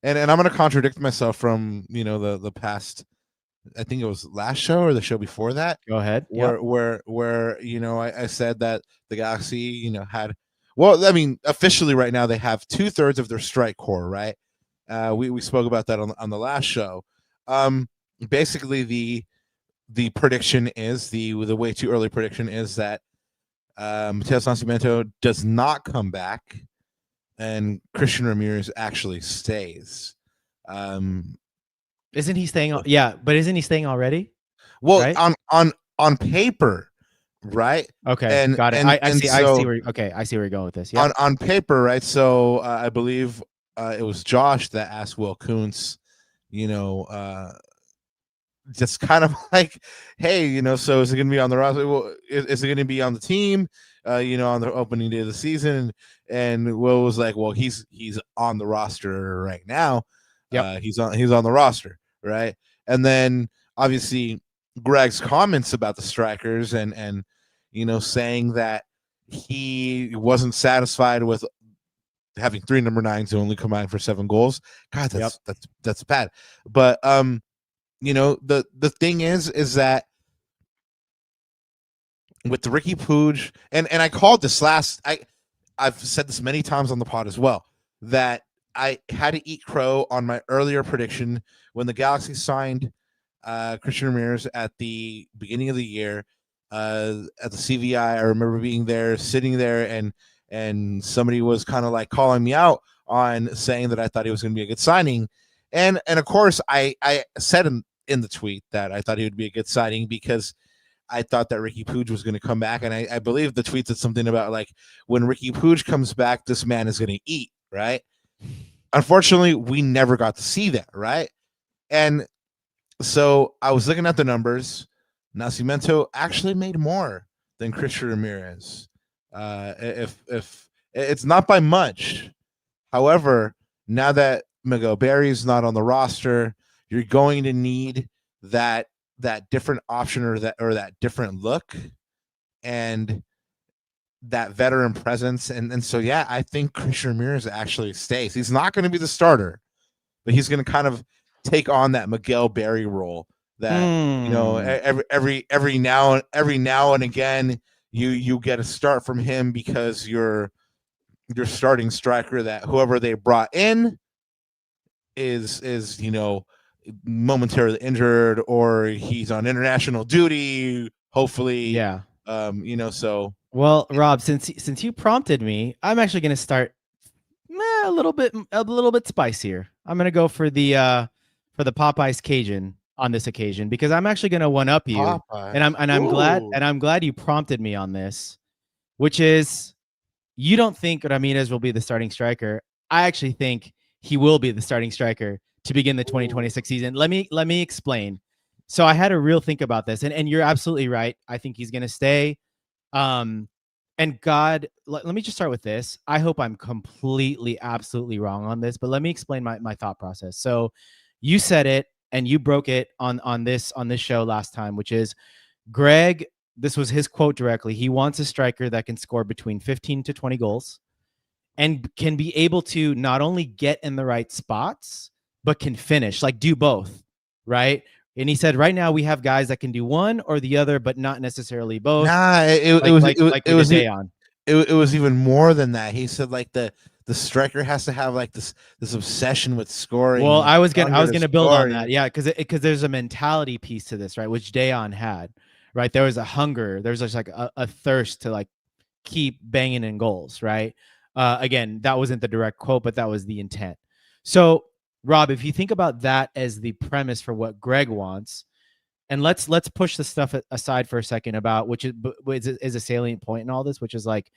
and I'm going to contradict myself from the past. I think it was last show or the show before that. Go ahead. Where I said that the Galaxy had, well, I mean, officially right now they have 2/3 of their strike core, right? We spoke about that on the last show. Basically the prediction is the way too early prediction is that Mateus Nascimento does not come back and Christian Ramirez actually stays. Isn't he staying? Yeah, but isn't he staying already? Well, right? on paper, right? Okay, and, got it. I see. I see where you're going with this. Yeah. On paper, right? So I believe it was Josh that asked Will Kuntz, just kind of like, hey, so is it going to be on the roster? Well, is it going to be on the team? On the opening day of the season? And Will was like, well, he's on the roster right now. Yeah, he's on the roster, right? And then obviously Greg's comments about the strikers and saying that he wasn't satisfied with having 3 number 9s who only combined for 7 goals. God, that's bad. But the thing is that with the Ricky Puig, and I called this I've said this many times on the pod as well, that I had to eat crow on my earlier prediction when the Galaxy signed Christian Ramirez at the beginning of the year at the CVI. I remember being there, sitting there, and somebody was kind of like calling me out on saying that I thought he was going to be a good signing, and of course I said in the tweet that I thought he would be a good signing because I thought that Ricky Puig was going to come back, and I believe the tweet said something about like when Ricky Puig comes back, this man is going to eat, right? Unfortunately, we never got to see that, right? And so I was looking at the numbers. Nascimento actually made more than Christian Ramirez. If it's not by much. However, now that Miguel Berry's not on the roster, you're going to need that different option or that different look and that veteran presence. And so yeah, I think Christian Ramirez actually stays. He's not going to be the starter, but he's going to kind of take on that Miguel Berry role that every now and again you get a start from him because your starting striker, that whoever they brought in is momentarily injured or he's on international duty, hopefully. So well, Rob, since you prompted me, I'm actually going to start a little bit spicier. I'm going to go for the Popeyes Cajun on this occasion because I'm actually going to one up you. Popeye. And I'm glad you prompted me on this, which is you don't think Ramirez will be the starting striker. I actually think he will be the starting striker to begin the 2026 season. Let me explain. So I had a real think about this, and you're absolutely right. I think he's going to stay. And God, let me just start with this. I hope I'm completely, absolutely wrong on this, but let me explain my thought process. So you said it and you broke it on this show last time, which is Greg, this was his quote directly. He wants a striker that can score between 15 to 20 goals and can be able to not only get in the right spots, but can finish, like do both, right? And he said, right now we have guys that can do one or the other, but not necessarily both. Nah, it was even more than that. He said like the striker has to have like this obsession with scoring. Well, I was gonna build on that, yeah, because there's a mentality piece to this, right? Which Dejan had, right? There was a hunger, there's just like a thirst to like keep banging in goals, right? Again, that wasn't the direct quote, but that was the intent. So Rob, if you think about that as the premise for what Greg wants, and let's push the stuff aside for a second about which is a salient point in all this, which is like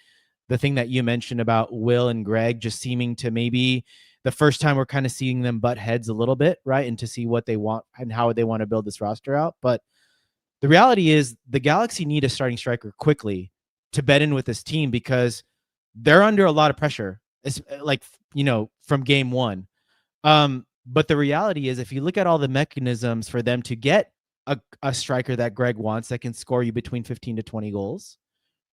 the thing that you mentioned about Will and Greg just seeming to maybe the first time we're kind of seeing them butt heads a little bit, right? And to see what they want and how they want to build this roster out. But the reality is the Galaxy need a starting striker quickly to bed in with this team because they're under a lot of pressure. It's like, from game one. But the reality is if you look at all the mechanisms for them to get a striker that Greg wants that can score you between 15 to 20 goals,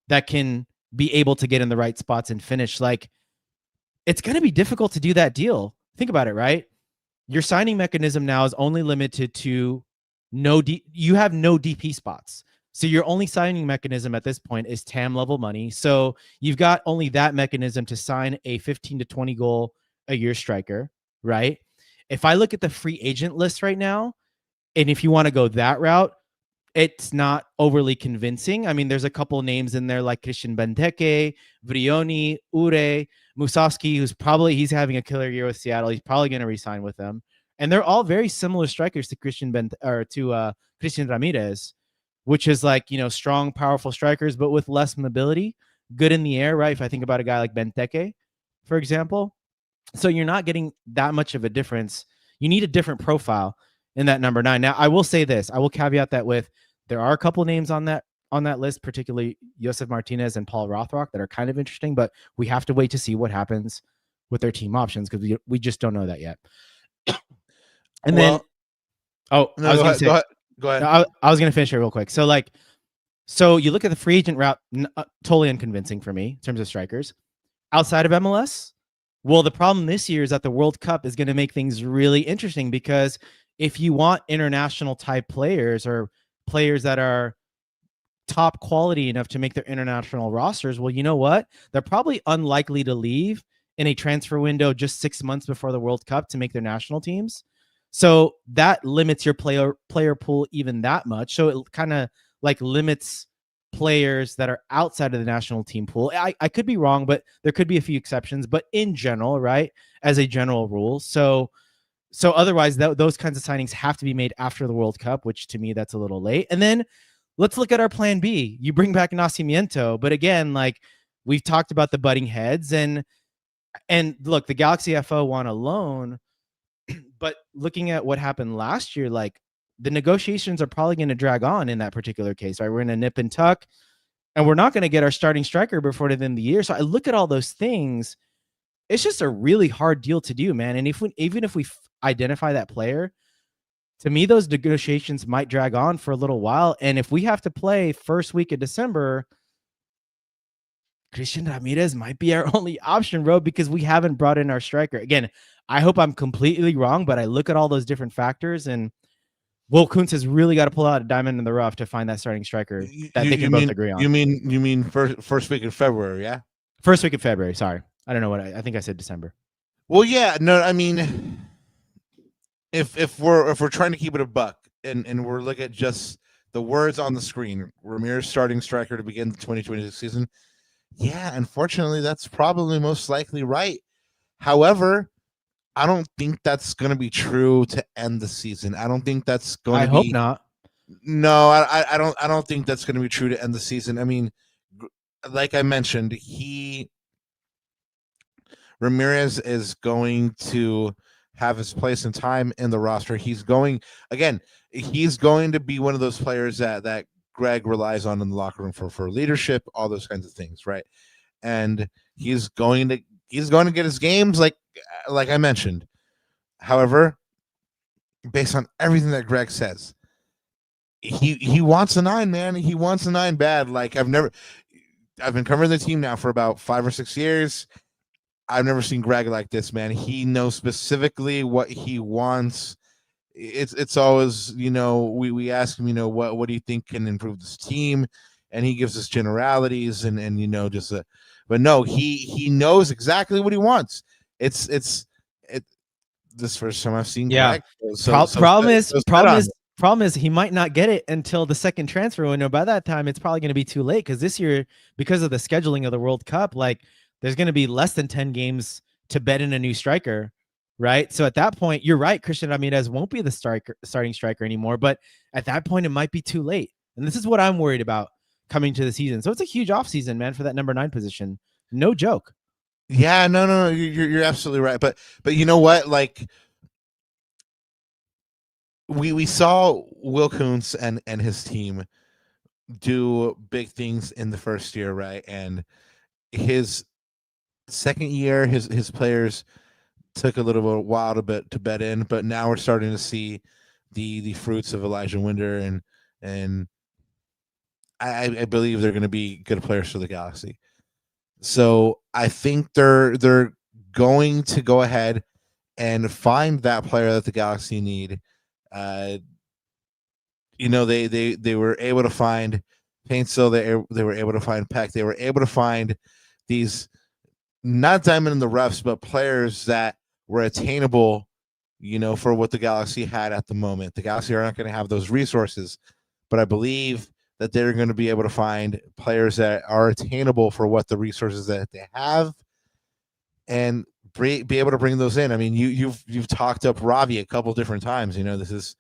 that can be able to get in the right spots and finish, like it's going to be difficult to do that deal. Think about it, right? Your signing mechanism now is only limited to you have no DP spots. So your only signing mechanism at this point is TAM level money. So you've got only that mechanism to sign a 15 to 20 goal a year striker, right? If I look at the free agent list right now, and if you want to go that route, it's not overly convincing. I mean, there's a couple names in there like Christian Benteke, Vrioni, Ure, Musovski, he's having a killer year with Seattle. He's probably going to re-sign with them. And they're all very similar strikers to Christian Ramirez, which is like, strong, powerful strikers, but with less mobility, good in the air, right? If I think about a guy like Benteke, for example. So you're not getting that much of a difference. You need a different profile in that number 9. Now, I will say this. I will caveat that with there are a couple names on that list, particularly Josef Martinez and Paul Rothrock, that are kind of interesting, but we have to wait to see what happens with their team options because we just don't know that yet. And go ahead. I was going to finish here real quick. So you look at the free agent route, totally unconvincing for me in terms of strikers. Outside of MLS, well, the problem this year is that the World Cup is going to make things really interesting because if you want international type players or players that are top quality enough to make their international rosters, well, you know what? They're probably unlikely to leave in a transfer window just 6 months before the World Cup to make their national teams. So that limits your player pool even that much. So it kind of like limits players that are outside of the national team pool. I could be wrong, but there could be a few exceptions, but in general, right, as a general rule. So otherwise those kinds of signings have to be made after the World Cup, which to me, that's a little late. And then let's look at our plan B. You bring back Nascimento, but again, like we've talked about the butting heads, and look, the Galaxy FO want a loan, but looking at what happened last year, like the negotiations are probably going to drag on in that particular case, right? We're in a nip and tuck, and we're not going to get our starting striker before the end of the year. So I look at all those things. It's just a really hard deal to do, man. And even if we identify that player, to me, those negotiations might drag on for a little while. And if we have to play first week of December, Christian Ramirez might be our only option, bro, because we haven't brought in our striker. Again, I hope I'm completely wrong, but I look at all those different factors, and Will Kuntz has really got to pull out a diamond in the rough to find that starting striker that they can both agree on. You mean first week in February, yeah? First week of February. Sorry, I don't know what I think I said December. Well, yeah, no, I mean, if we're trying to keep it a buck, and we're looking at just the words on the screen, Ramirez starting striker to begin the 2026 season. Yeah, unfortunately, that's probably most likely right. However, I don't think that's going to be true to end the season. I don't think that's going to be. I hope not. No, I don't think that's going to be true to end the season. I mean, like I mentioned, Ramirez is going to have his place and time in the roster. He's going to be one of those players that Greg relies on in the locker room for leadership, all those kinds of things, right? And he's going to get his games like I mentioned. However, based on everything that Greg says, he wants a 9, man. He wants a 9 bad. Like I've been covering the team now for about 5 or 6 years. I've never seen Greg like this, man. He knows specifically what he wants. It's always, we ask him, what do you think can improve this team? And he gives us generalities and but no, he knows exactly what he wants. It's this first time I've seen Greg. Problem is he might not get it until the second transfer window. By that time, it's probably going to be too late, because this year, because of the scheduling of the World Cup, like there's going to be less than 10 games to bet in a new striker, right? So at that point, you're right, Christian Ramirez won't be the starting striker anymore, but at that point, it might be too late. And this is what I'm worried about coming to the season. So it's a huge offseason, man, for that number 9 position. No joke. Yeah, no, you're absolutely right. But you know what? Like we saw Will Kuntz and his team do big things in the first year, right? And his second year, his players took a little bit while to bet in, but now we're starting to see the fruits of Elijah Winder, and I believe they're going to be good players for the Galaxy. So I think they're going to go ahead and find that player that the Galaxy need. They were able to find Paintsville. They were able to find Peck. They were able to find these not diamond in the roughs, but players that were attainable, for what the Galaxy had at the moment. The Galaxy are not going to have those resources, but I believe that they're going to be able to find players that are attainable for what the resources that they have, and be able to bring those in. I mean, you've talked up Ravi a couple different times. This is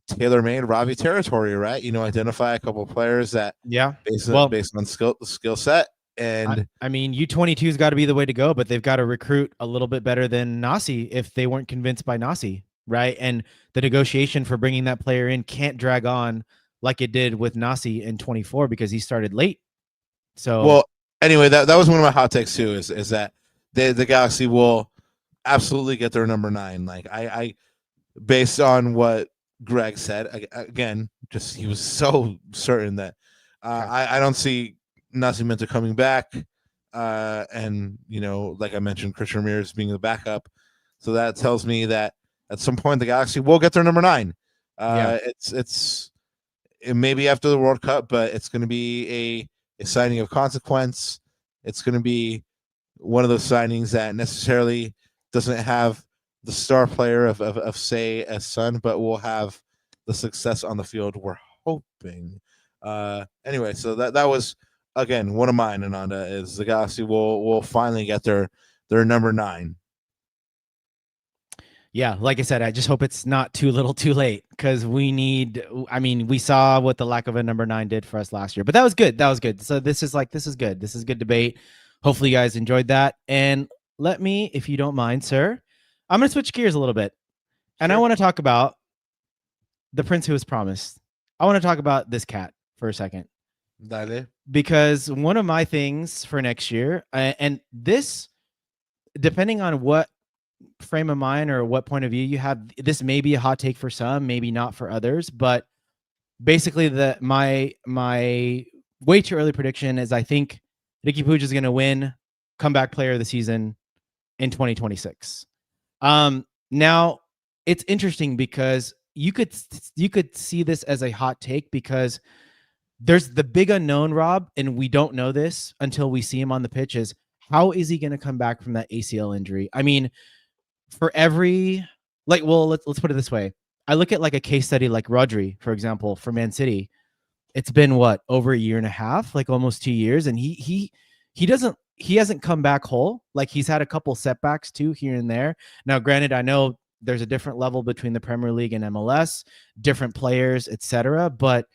tailor-made Ravi territory, right? Identify a couple of players that based on skill set. And I mean, U22's got to be the way to go, but they've got to recruit a little bit better than Nasi if they weren't convinced by Nasi, right? And the negotiation for bringing that player in can't drag on like it did with Nasi in 24 because he started late. So, well, anyway, that was one of my hot takes too. Is that the Galaxy will absolutely get their number 9. Like I based on what Greg said again, just he was so certain that I don't see Nascimento coming back, and like I mentioned, Christian Ramirez being the backup. So that tells me that at some point the Galaxy will get their number 9. It may be after the World Cup, but it's going to be a signing of consequence. It's going to be one of those signings that necessarily doesn't have the star player of say a Son, but will have the success on the field we're hoping. Anyway, so that was again one of mine, Ananda, is the Galaxy will finally get their number 9. Yeah, like I said, I just hope it's not too little too late, because we saw what the lack of a number 9 did for us last year, but that was good. So this is good. This is good debate. Hopefully you guys enjoyed that. And let me, if you don't mind, sir, I'm going to switch gears a little bit. And I want to talk about the prince who was promised. I want to talk about this cat for a second. Dale. Because one of my things for next year, and this, depending on what frame of mind or what point of view you have, this may be a hot take for some, maybe not for others, but basically my way too early prediction is I think Ricky Puig is going to win comeback player of the season in 2026. Now it's interesting because you could see this as a hot take, because there's the big unknown, Rob, and we don't know this until we see him on the pitch, is how is he going to come back from that ACL injury? I mean, for every, let's put it this way. I look at like a case study like Rodri, for example, for Man City. It's been what, over a year and a half, like almost 2 years, and he hasn't come back whole. Like, he's had a couple setbacks too here and there. Now, granted, I know there's a different level between the Premier League and MLS, different players, etc., but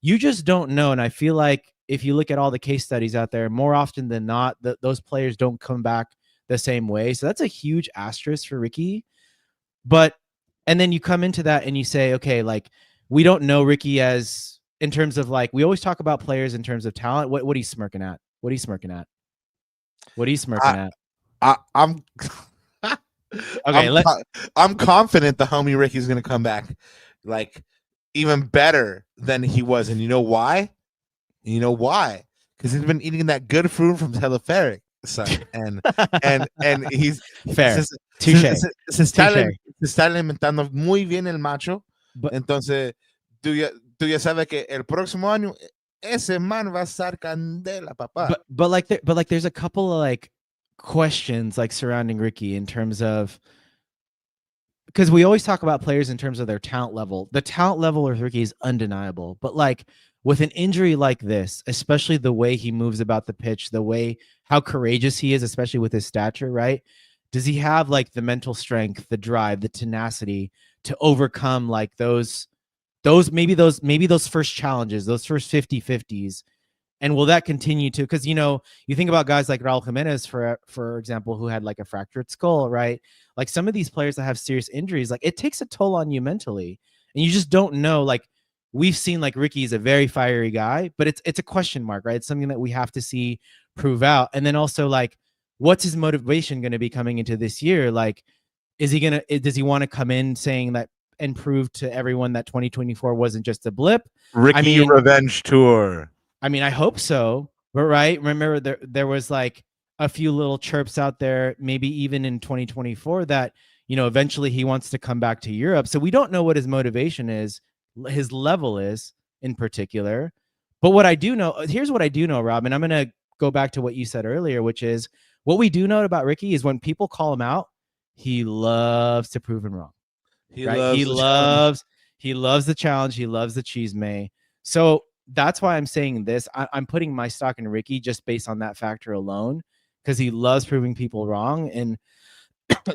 you just don't know. And I feel like if you look at all the case studies out there, more often than not, those players don't come back the same way. So that's a huge asterisk for Ricky. And then you come into that and you say, okay, like, we don't know Ricky as, in terms of, like, we always talk about players in terms of talent. What are you smirking at? What are you smirking at? What are you smirking at? I'm okay. I'm confident the homie Ricky's going to come back like even better than he was. And you know why? Because he's been eating that good food from Teleferic, son. And he's fair. Touché. Se está alimentando muy bien el macho. Entonces, tú ya sabes que el próximo año ese man va a estar candela, papá. But there's a couple of like questions like surrounding Ricky in terms of, because we always talk about players in terms of their talent level. The talent level of Ricky is undeniable, but like with an injury like this, especially the way he moves about the pitch, how courageous he is, especially with his stature, right? Does he have like the mental strength, the drive, the tenacity to overcome like those first challenges, those first 50-50s? And will that continue to, because, you think about guys like Raul Jimenez, for example, who had like a fractured skull, right? Like some of these players that have serious injuries, like it takes a toll on you mentally, and you just don't know. Like we've seen, like Ricky is a very fiery guy, but it's a question mark, right? It's something that we have to see prove out. And then also, like, what's his motivation going to be coming into this year? Like, does he want to come in saying that and prove to everyone that 2024 wasn't just a blip? Ricky revenge tour. I mean, I hope so. But right, remember there was like a few little chirps out there, maybe even in 2024, that eventually he wants to come back to Europe. So we don't know what his motivation is, his level is in particular. But what I do know, here's what I do know, Rob, and I'm gonna go back to what you said earlier, which is what we do know about Ricky is when people call him out, he loves to prove him wrong. He loves the challenge. He loves the chisme. So that's why I'm saying this. I'm putting my stock in Ricky just based on that factor alone, because he loves proving people wrong. And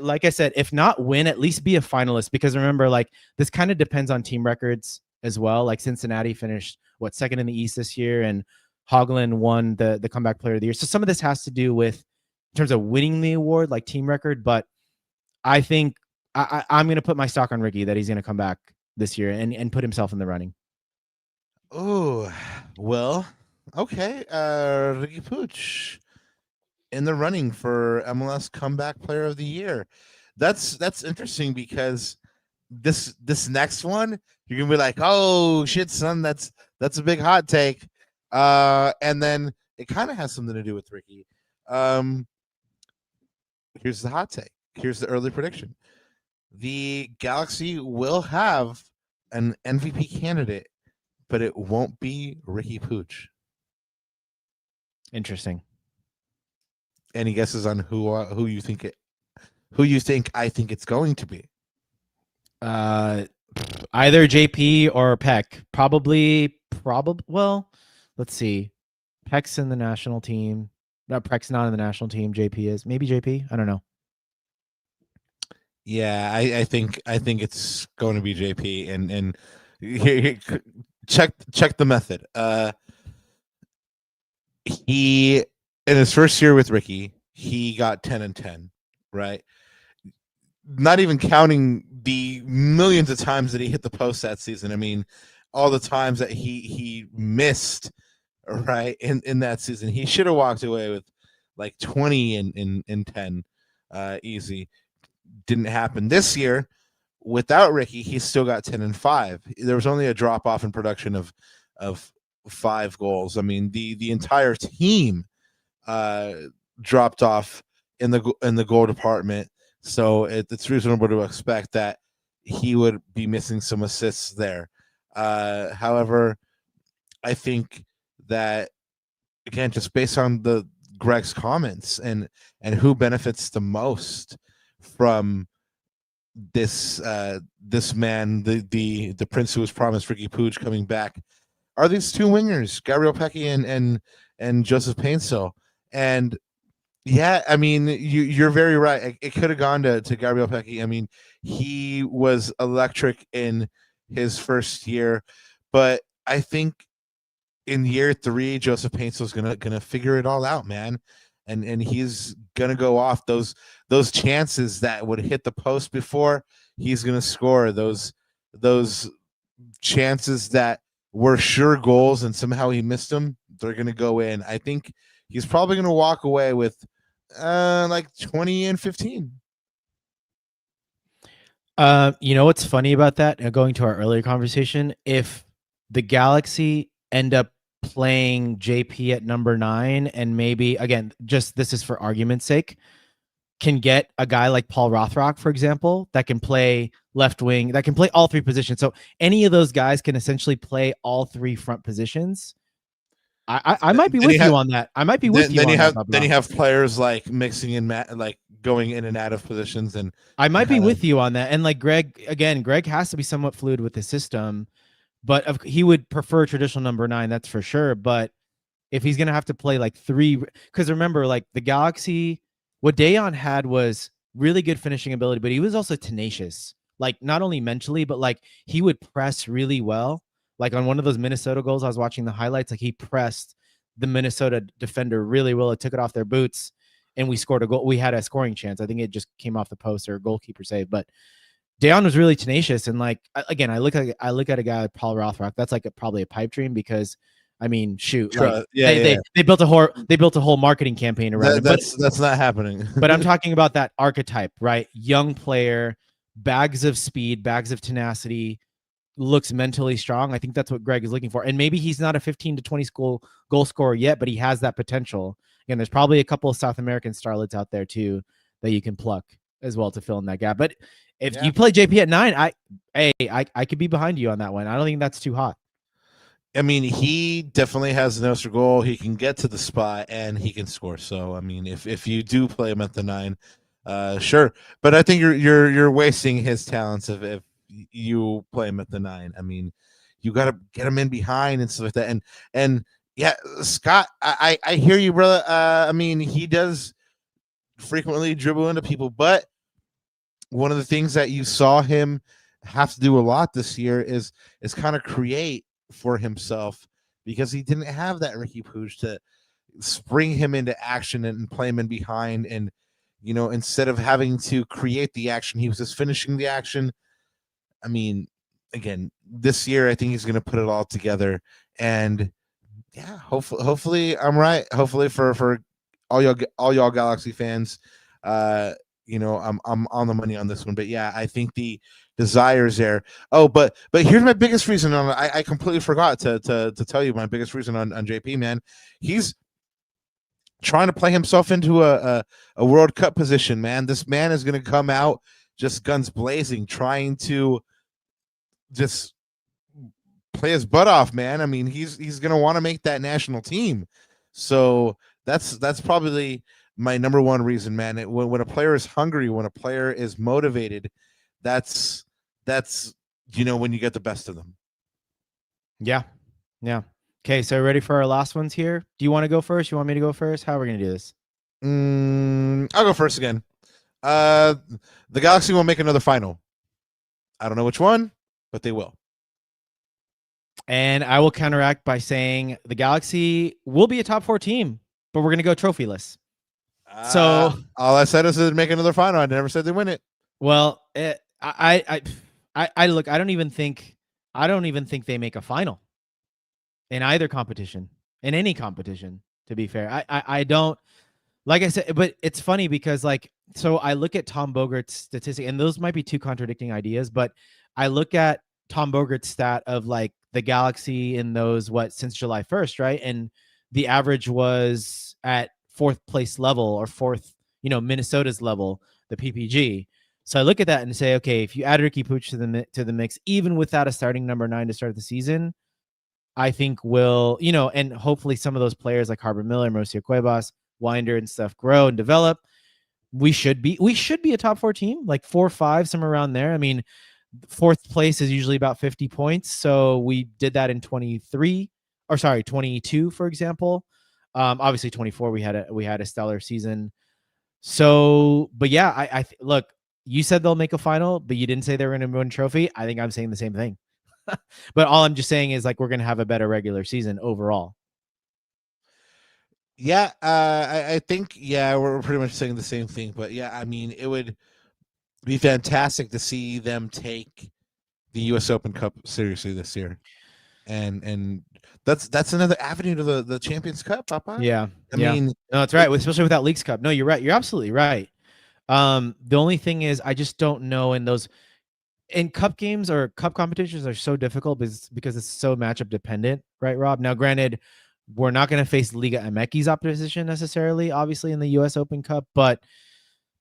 like I said, if not win, at least be a finalist. Because remember, like, this kind of depends on team records as well. Like Cincinnati finished second in the East this year, and Hoagland won the comeback player of the year. So some of this has to do with in terms of winning the award, like team record. But I think I'm going to put my stock on Ricky that he's going to come back this year and put himself in the running. Oh, well, okay. Ricky Puig in the running for MLS Comeback Player of the Year. That's interesting, because this next one, you're gonna be like, oh shit, son, that's a big hot take. And then it kind of has something to do with Ricky. Here's the hot take. Here's the early prediction. The Galaxy will have an MVP candidate, but it won't be Ricky Puig. Interesting. Any guesses on who you think I think it's going to be? Either JP or Peck. Probably. Well, let's see. Peck's in the national team. No, Peck's not in the national team. JP is. Maybe JP. I don't know. Yeah, I think it's going to be JP, and check the method. He in his first year with Ricky, he got 10-10, right? Not even counting the millions of times that he hit the post that season. I mean, all the times that he missed, right, in that season. He should have walked away with like 20 in 10 easy. Didn't happen this year. Without Ricky, he still got 10-5. There was only a drop off in production of 5 goals. I mean, the entire team dropped off in the goal department. So it's reasonable to expect that he would be missing some assists there. However, I think that, again, just based on the Greg's comments and who benefits the most from this this man, the prince who was promised, Ricky Puig, coming back, are these 2 wingers, Gabriel Pecci and Joseph Painsil. And yeah, I mean, you're very right. It could have gone to Gabriel Pecci. I mean, he was electric in his first year, but I think in year 3, Joseph Painsil's gonna figure it all out, man, and he's gonna go off those chances that would hit the post before. He's gonna score those chances that were sure goals, and somehow he missed them. They're gonna go in. I think he's probably gonna walk away with like 20-15. You know what's funny about that? Going to our earlier conversation, if the Galaxy end up playing JP at number 9, and maybe, again, just this is for argument's sake, can get a guy like Paul Rothrock, for example, that can play left wing, that can play all 3 positions. So any of those guys can essentially play all 3 front positions. I might be with you on that. I might be with you. Then you have players like mixing in, like going in and out of positions, and I might be with you on that. And like Greg has to be somewhat fluid with the system, but he would prefer traditional number 9, that's for sure. But if he's gonna have to play like 3, because remember, like the Galaxy, what Dayon had was really good finishing ability, but he was also tenacious. Like not only mentally, but like he would press really well. Like on one of those Minnesota goals, I was watching the highlights. Like he pressed the Minnesota defender really well. It took it off their boots, and we scored a goal. We had a scoring chance. I think it just came off the post or a goalkeeper save. But Dayon was really tenacious. And like again, I look at a guy like Paul Rothrock. That's like probably a pipe dream, because I mean, shoot, like, they built a whole marketing campaign around it. That's not happening. But I'm talking about that archetype, right? Young player, bags of speed, bags of tenacity, looks mentally strong. I think that's what Greg is looking for. And maybe he's not a 15 to 20 goal scorer yet, but he has that potential. Again, there's probably a couple of South American starlets out there too that you can pluck as well to fill in that gap. But if you play JP at 9, I could be behind you on that one. I don't think that's too hot. I mean, he definitely has an extra goal. He can get to the spot and he can score. So, I mean, if you do play him at the 9, sure. But I think you're wasting his talents if you play him at the 9. I mean, you got to get him in behind and stuff like that. And yeah, Scott, I hear you, brother. I mean, he does frequently dribble into people, but one of the things that you saw him have to do a lot this year is kind of create for himself, because he didn't have that Ricky Puig to spring him into action and play him in behind. And, you know, instead of having to create the action, he was just finishing the action. I mean, again, this year, I think he's going to put it all together. And yeah, hopefully I'm right. Hopefully for all y'all Galaxy fans, you know, I'm on the money on this one. But yeah, I think the desires there. Oh, but here's my biggest reason on. I completely forgot to tell you my biggest reason on JP, man. He's trying to play himself into a World Cup position, man. This man is going to come out just guns blazing, trying to just play his butt off, man. I mean, he's going to want to make that national team. So that's probably my number one reason, man. When a player is hungry, when a player is motivated, that's you know, when you get the best of them. Yeah. Okay, so ready for our last ones here? Do you want to go first? You want me to go first? How are we gonna do this? I'll go first again. The Galaxy will make another final. I don't know which one, but they will. And I will counteract by saying the Galaxy will be a top 4 team, but we're going to go trophyless. So all I said is they'd make another final. I never said they win it. Well, I look. I don't even think they make a final in either competition, in any competition. To be fair, I don't. Like I said, but it's funny because so I look at Tom Bogart's statistic, and those might be two contradicting ideas, but I look at Tom Bogart's stat of the Galaxy in those since July 1st, right? And the average was at 4th place level or 4th, Minnesota's level, the PPG. So I look at that and say, okay, if you add Ricky Pooch to the mix, even without a starting number 9 to start the season, I think will, and hopefully some of those players like Harbor Miller, Mauricio Cuevas, Winder and stuff grow and develop. We should be a top 4 team, 4 or 5, somewhere around there. I mean, 4th place is usually about 50 points. So we did that in 22, for example. Obviously 24, we had a stellar season. So, but yeah, I look, you said they'll make a final, but you didn't say they were going to win a trophy. I think I'm saying the same thing. But all I'm just saying is we're going to have a better regular season overall. Yeah, I think, we're pretty much saying the same thing. But yeah, I mean, it would be fantastic to see them take the U.S. Open Cup seriously this year. And that's another avenue to the Champions Cup, Papa. Yeah. I mean, no, that's right. Especially without Leagues Cup. No, you're right. You're absolutely right. The only thing is I just don't know in cup games or cup competitions are so difficult because it's so matchup dependent, right, Rob? Now, granted, we're not going to face Liga MX's opposition necessarily, obviously, in the U.S. Open Cup, but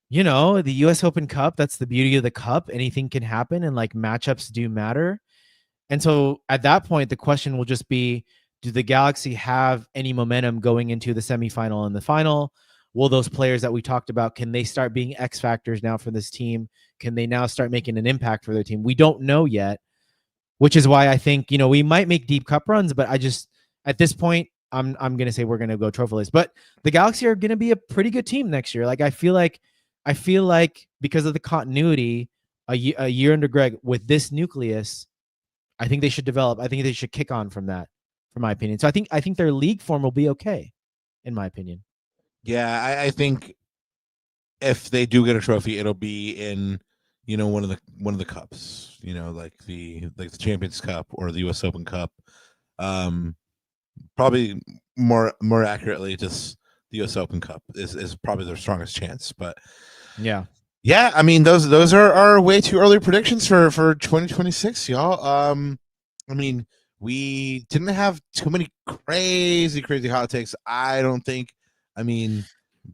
the U.S. Open Cup, that's the beauty of the cup. Anything can happen, and matchups do matter. And so at that point, the question will just be, do the Galaxy have any momentum going into the semifinal and the final? Will those players that we talked about, can they start being X factors now for this team? Can they now start making an impact for their team? We don't know yet, which is why I think, we might make deep cup runs, but at this point, I'm going to say we're going to go trophyless. But the Galaxy are going to be a pretty good team next year. I feel like because of the continuity, a year under Greg with this nucleus, I think they should develop. I think they should kick on from that, from my opinion. So I think their league form will be okay, in my opinion. Yeah, I think if they do get a trophy, it'll be in one of the cups, like the Champions Cup or the U.S. Open Cup. Probably more accurately, just the U.S. Open Cup is probably their strongest chance. But yeah, I mean those are way too early predictions for 2026, y'all. I mean, we didn't have too many crazy hot takes, I don't think. I mean,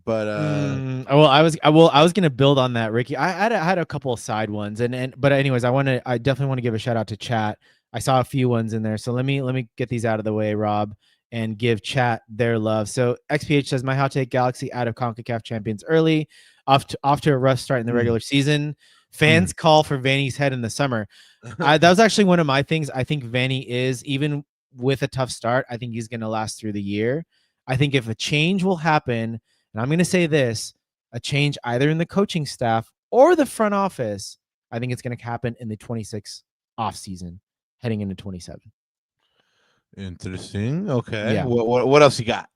but I was gonna build on that, Ricky. I had a couple of side ones, but anyways, I definitely want to give a shout out to chat. I saw a few ones in there, so let me get these out of the way, Rob, and give chat their love. So XPH says, my hot take: Galaxy out of CONCACAF Champions early, off to a rough start in the regular season. Fans call for Vanny's head in the summer. That was actually one of my things. I think Vanny is, even with a tough start, I think he's going to last through the year. I think if a change will happen, and I'm going to say this, a change either in the coaching staff or the front office, I think it's going to happen in the 26 off season, heading into 27. Interesting. Okay. Yeah. What else you got?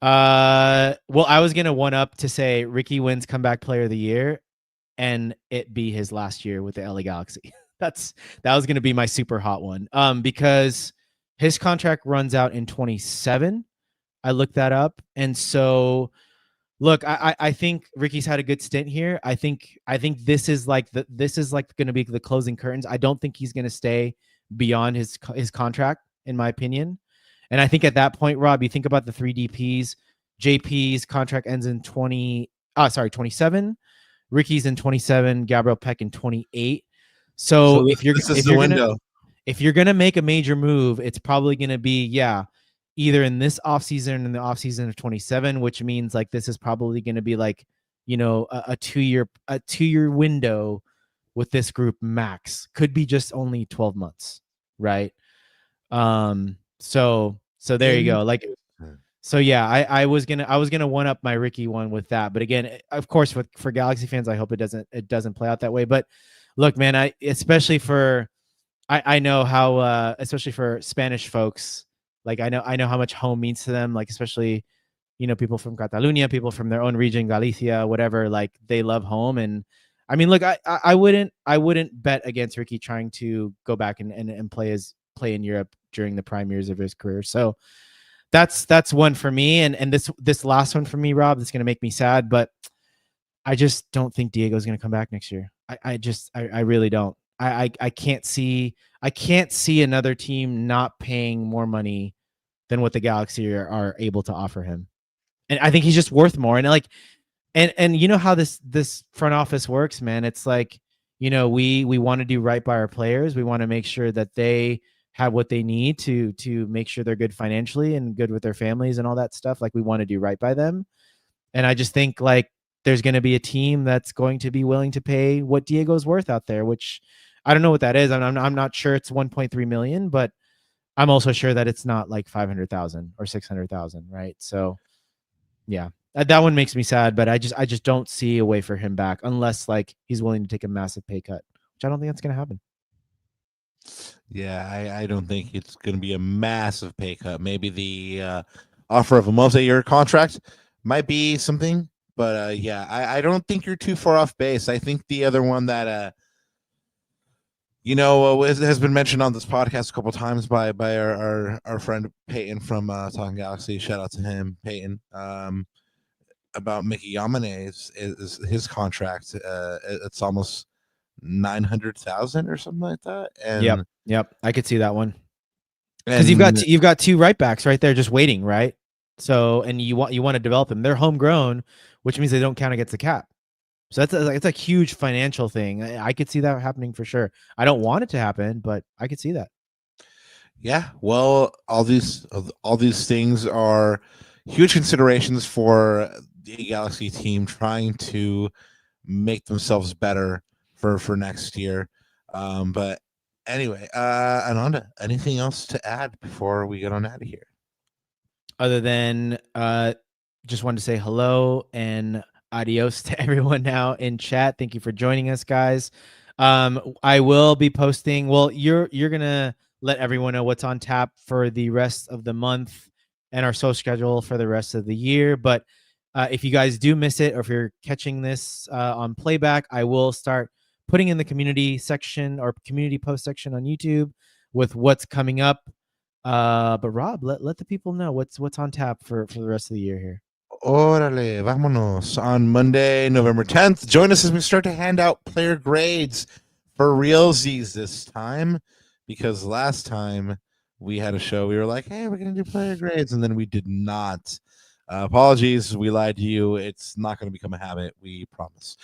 Well, I was gonna one up to say Ricky wins comeback player of the year, and it be his last year with the LA Galaxy. That was gonna be my super hot one. Because his contract runs out in 27. I looked that up, and so look, I think Ricky's had a good stint here. I think this is gonna be the closing curtains. I don't think he's gonna stay beyond his contract, in my opinion. And I think at that point, Rob, you think about the 3 DPs. JP's contract ends in 27. Ricky's in 27. Gabriel Peck in 28. So if you're gonna make a major move, it's probably gonna be either in this offseason and the offseason of 27, which means this is probably gonna be a 2-year window with this group max. Could be just only 12 months, right? So there you go. So yeah, I was gonna one up my Ricky one with that, but again, of course, for Galaxy fans, I hope it doesn't play out that way. But look, man, I know how especially for Spanish folks, like I know how much home means to them, like especially people from Catalonia, people from their own region, Galicia, whatever, like they love home. And I mean, look, I wouldn't bet against Ricky trying to go back and play in Europe during the prime years of his career. So that's one for me. And this last one for me, Rob, that's gonna make me sad, but I just don't think Diego's gonna come back next year. I really don't. I can't see another team not paying more money than what the Galaxy are able to offer him. And I think he's just worth more. And like, and you know how this front office works, man. It's like, we want to do right by our players. We want to make sure that they have what they need to make sure they're good financially and good with their families and all that stuff. Like we want to do right by them. And I just think like there's going to be a team that's going to be willing to pay what Diego's worth out there, which I don't know what that is. I'm not sure it's 1.3 million, but I'm also sure that it's not like 500,000 or 600,000. Right. So yeah, that one makes me sad, but I just don't see a way for him back unless like he's willing to take a massive pay cut, which I don't think that's going to happen. Yeah, I don't think it's going to be a massive pay cut. Maybe the offer of a multi-year contract might be something, but yeah, I don't think you're too far off base. I think the other one that has been mentioned on this podcast a couple of times by our friend Peyton from Talking Galaxy. Shout out to him, Peyton. About Mickey Yamane is his contract. It's almost 900,000 or something like that. And yep, I could see that one because you've got two right backs right there just waiting, right? So and you want to develop them. They're homegrown, which means they don't count against the cap. So it's a huge financial thing. I could see that happening for sure. I don't want it to happen, but I could see that. Yeah, well, all these things are huge considerations for the Galaxy team trying to make themselves better for next year. But anyway, Ananda, anything else to add before we get on out of here? Other than just wanted to say hello and adios to everyone now in chat. Thank you for joining us, guys. I will be posting. Well, you're gonna let everyone know what's on tap for the rest of the month and our show schedule for the rest of the year. But if you guys do miss it, or if you're catching this on playback, I will start putting in the community section or community post section on YouTube with what's coming up. But Rob, let the people know what's on tap for the rest of the year here. Órale, vámonos. On Monday, November 10th, join us as we start to hand out player grades for realsies this time, because last time we had a show, we were like, hey, we're going to do player grades, and then we did not. Apologies, we lied to you. It's not going to become a habit, we promise.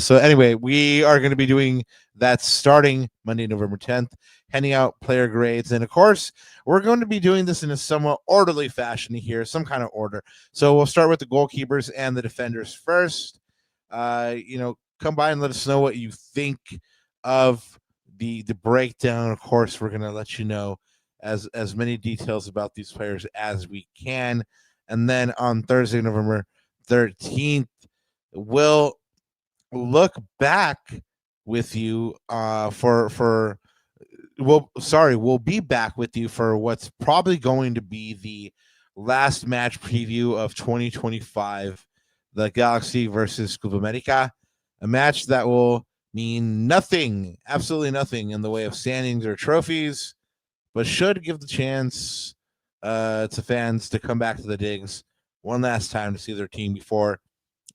So anyway, we are going to be doing that starting Monday, November 10th, handing out player grades. And of course, we're going to be doing this in a somewhat orderly fashion here, some kind of order. So we'll start with the goalkeepers and the defenders first. Come by and let us know what you think of the breakdown. Of course, we're going to let you know as many details about these players as we can. And then on Thursday, November 13th, we'll look back with you we'll be back with you for what's probably going to be the last match preview of 2025, the Galaxy versus Club America, a match that will mean nothing, absolutely nothing in the way of standings or trophies, but should give the chance to fans to come back to the digs one last time to see their team before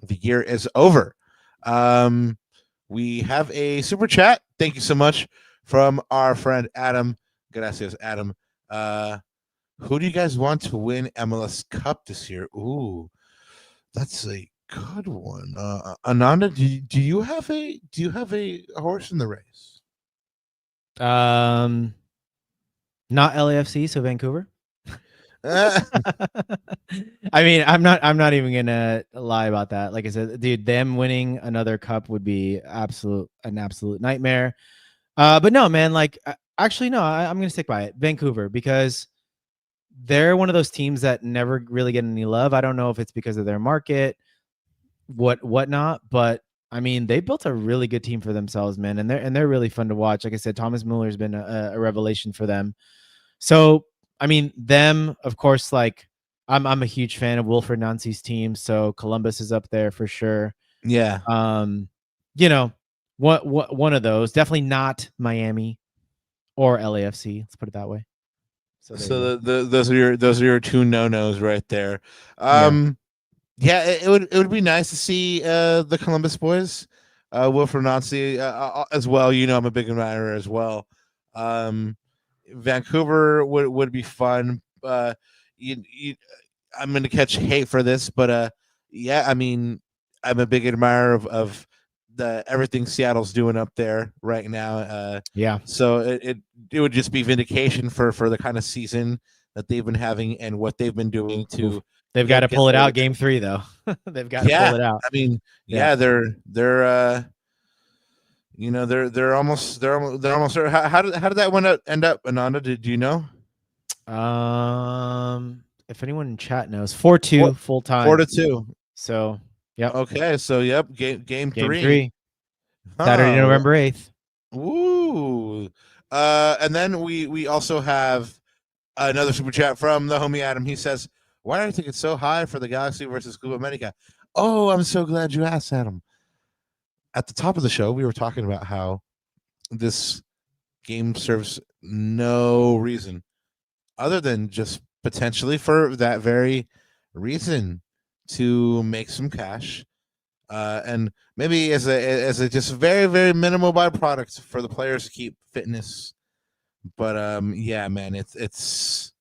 the year is over. We have a super chat. Thank you so much from our friend Adam. Gracias, Adam. Who do you guys want to win MLS Cup this year? Ooh, that's a good one. Ananda, do you have a horse in the race? Not LAFC, so Vancouver. I mean, I'm not even gonna lie about that. Like I said, dude, them winning another cup would be an absolute nightmare. But no, man, like actually no, I'm gonna stick by it, Vancouver, because they're one of those teams that never really get any love. I don't know if it's because of their market, whatnot, but I mean, they built a really good team for themselves, man, and they're really fun to watch. Like I said, Thomas Muller has been a revelation for them. So, I mean, them, of course, like I'm a huge fan of Wilfred Nancy's team, so Columbus is up there for sure. Yeah. You know, what one of those, definitely not Miami or LAFC. Let's put it that way. So those are your two no-nos right there. Yeah, it would be nice to see the Columbus boys, Wilfred Nancy as well. You know, I'm a big admirer as well. Vancouver would be fun. I'm going to catch hate for this, but yeah, I mean, I'm a big admirer of the everything Seattle's doing up there right now. Yeah. So it would just be vindication for the kind of season that they've been having and what they've been doing to. They've got to pull it out game 3 though. They've got to pull it out. I mean, yeah, they're you know, they're almost there. How did that one end up, Ananda? Do you know? If anyone in chat knows, 4-2 full time. 4-2. So, yep. Okay, so yep, game 3. Saturday, November 8th. Woo. And then we also have another super chat from the homie Adam. He says, "Why do I think it's so high for the Galaxy versus Club America?" Oh, I'm so glad you asked, Adam. At the top of the show, we were talking about how this game serves no reason other than just potentially for that very reason to make some cash, and maybe as a just very, very minimal byproduct for the players to keep fitness. But yeah, man, it's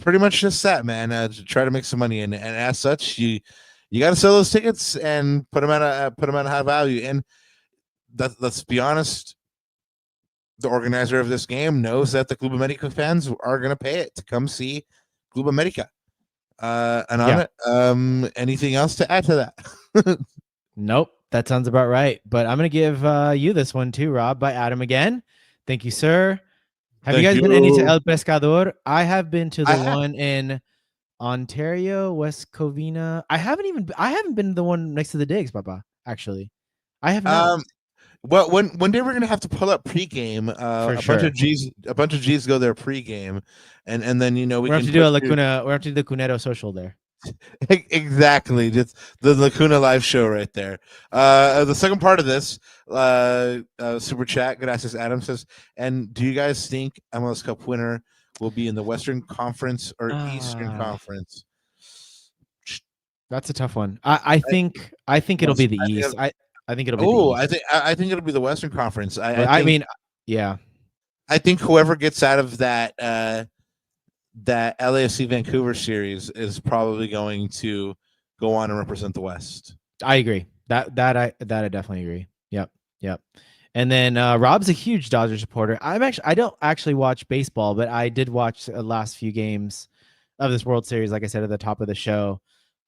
pretty much just that, man. To try to make some money, and as such, you got to sell those tickets and put them at a high value. And let's be honest, the organizer of this game knows that the Club America fans are going to pay it to come see Club America. Anything else to add to that? Nope, that sounds about right. But I'm going to give you this one too, Rob, by Adam again. Thank you, sir. Have you guys been any to El Pescador? I have been to the one in Ontario, West Covina. I haven't been to the one next to the digs, Papa. Actually, I have not. Well, one day we're gonna have to pull up pregame. A bunch of G's go there pregame, and then we have to do a Lacuna. We have to do the Cunero social there. Exactly, it's the Lacuna live show right there. The second part of this super chat, gracias Adam, says, and do you guys think MLS Cup winner will be in the Western Conference or Eastern Conference? That's a tough one. I think it'll be the East. I think it'll be. Oh, I think it'll be the Western Conference. I think whoever gets out of that LAFC Vancouver series is probably going to go on and represent the West. I agree. That I definitely agree. Yep. And then Rob's a huge Dodgers supporter. I don't actually watch baseball, but I did watch the last few games of this World Series, like I said at the top of the show.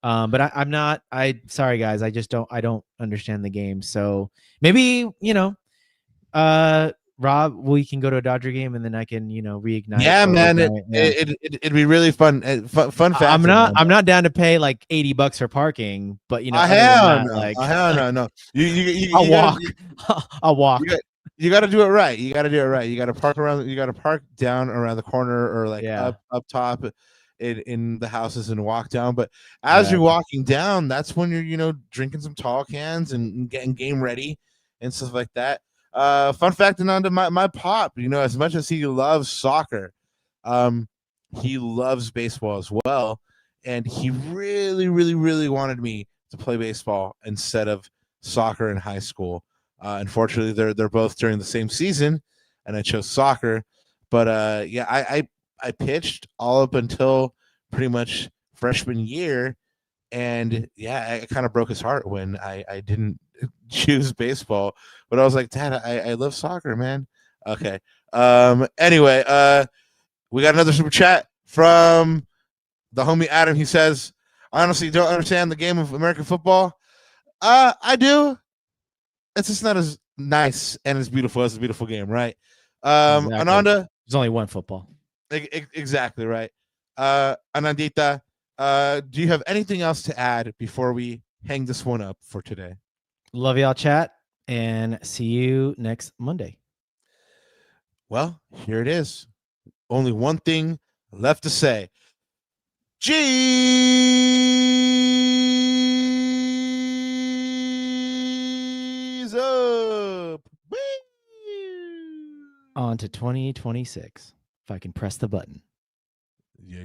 But I'm not. Sorry guys, I don't understand the game. So maybe Rob, we can go to a Dodger game and then I can reignite. Yeah, man, it'd be really fun. Fun fact. I'm not down to pay like $80 for parking, but hell no. I'll walk. You got to do it right. You got to park around. You got to park down around the corner or like up top in the houses and walk down. But as you're walking down, that's when you're drinking some tall cans and getting game ready and stuff like that. Fun fact, and on to my pop, as much as he loves soccer, he loves baseball as well, and he really, really, really wanted me to play baseball instead of soccer in high school. Unfortunately, they're both during the same season, and I chose soccer. But I pitched all up until pretty much freshman year, and I kind of broke his heart when I didn't choose baseball. But I was like, Dad, I love soccer, man. Okay. Anyway, we got another super chat from the homie Adam. He says, honestly, don't understand the game of American football. I do. It's just not as nice and as beautiful as a beautiful game, right? Exactly. Ananda, there's only one football. Exactly right. Anandita, do you have anything else to add before we hang this one up for today? Love y'all, chat, and see you next Monday. Well, here it is. Only one thing left to say. G's up. Whee! On to 2026. If I can press the button. Yeah.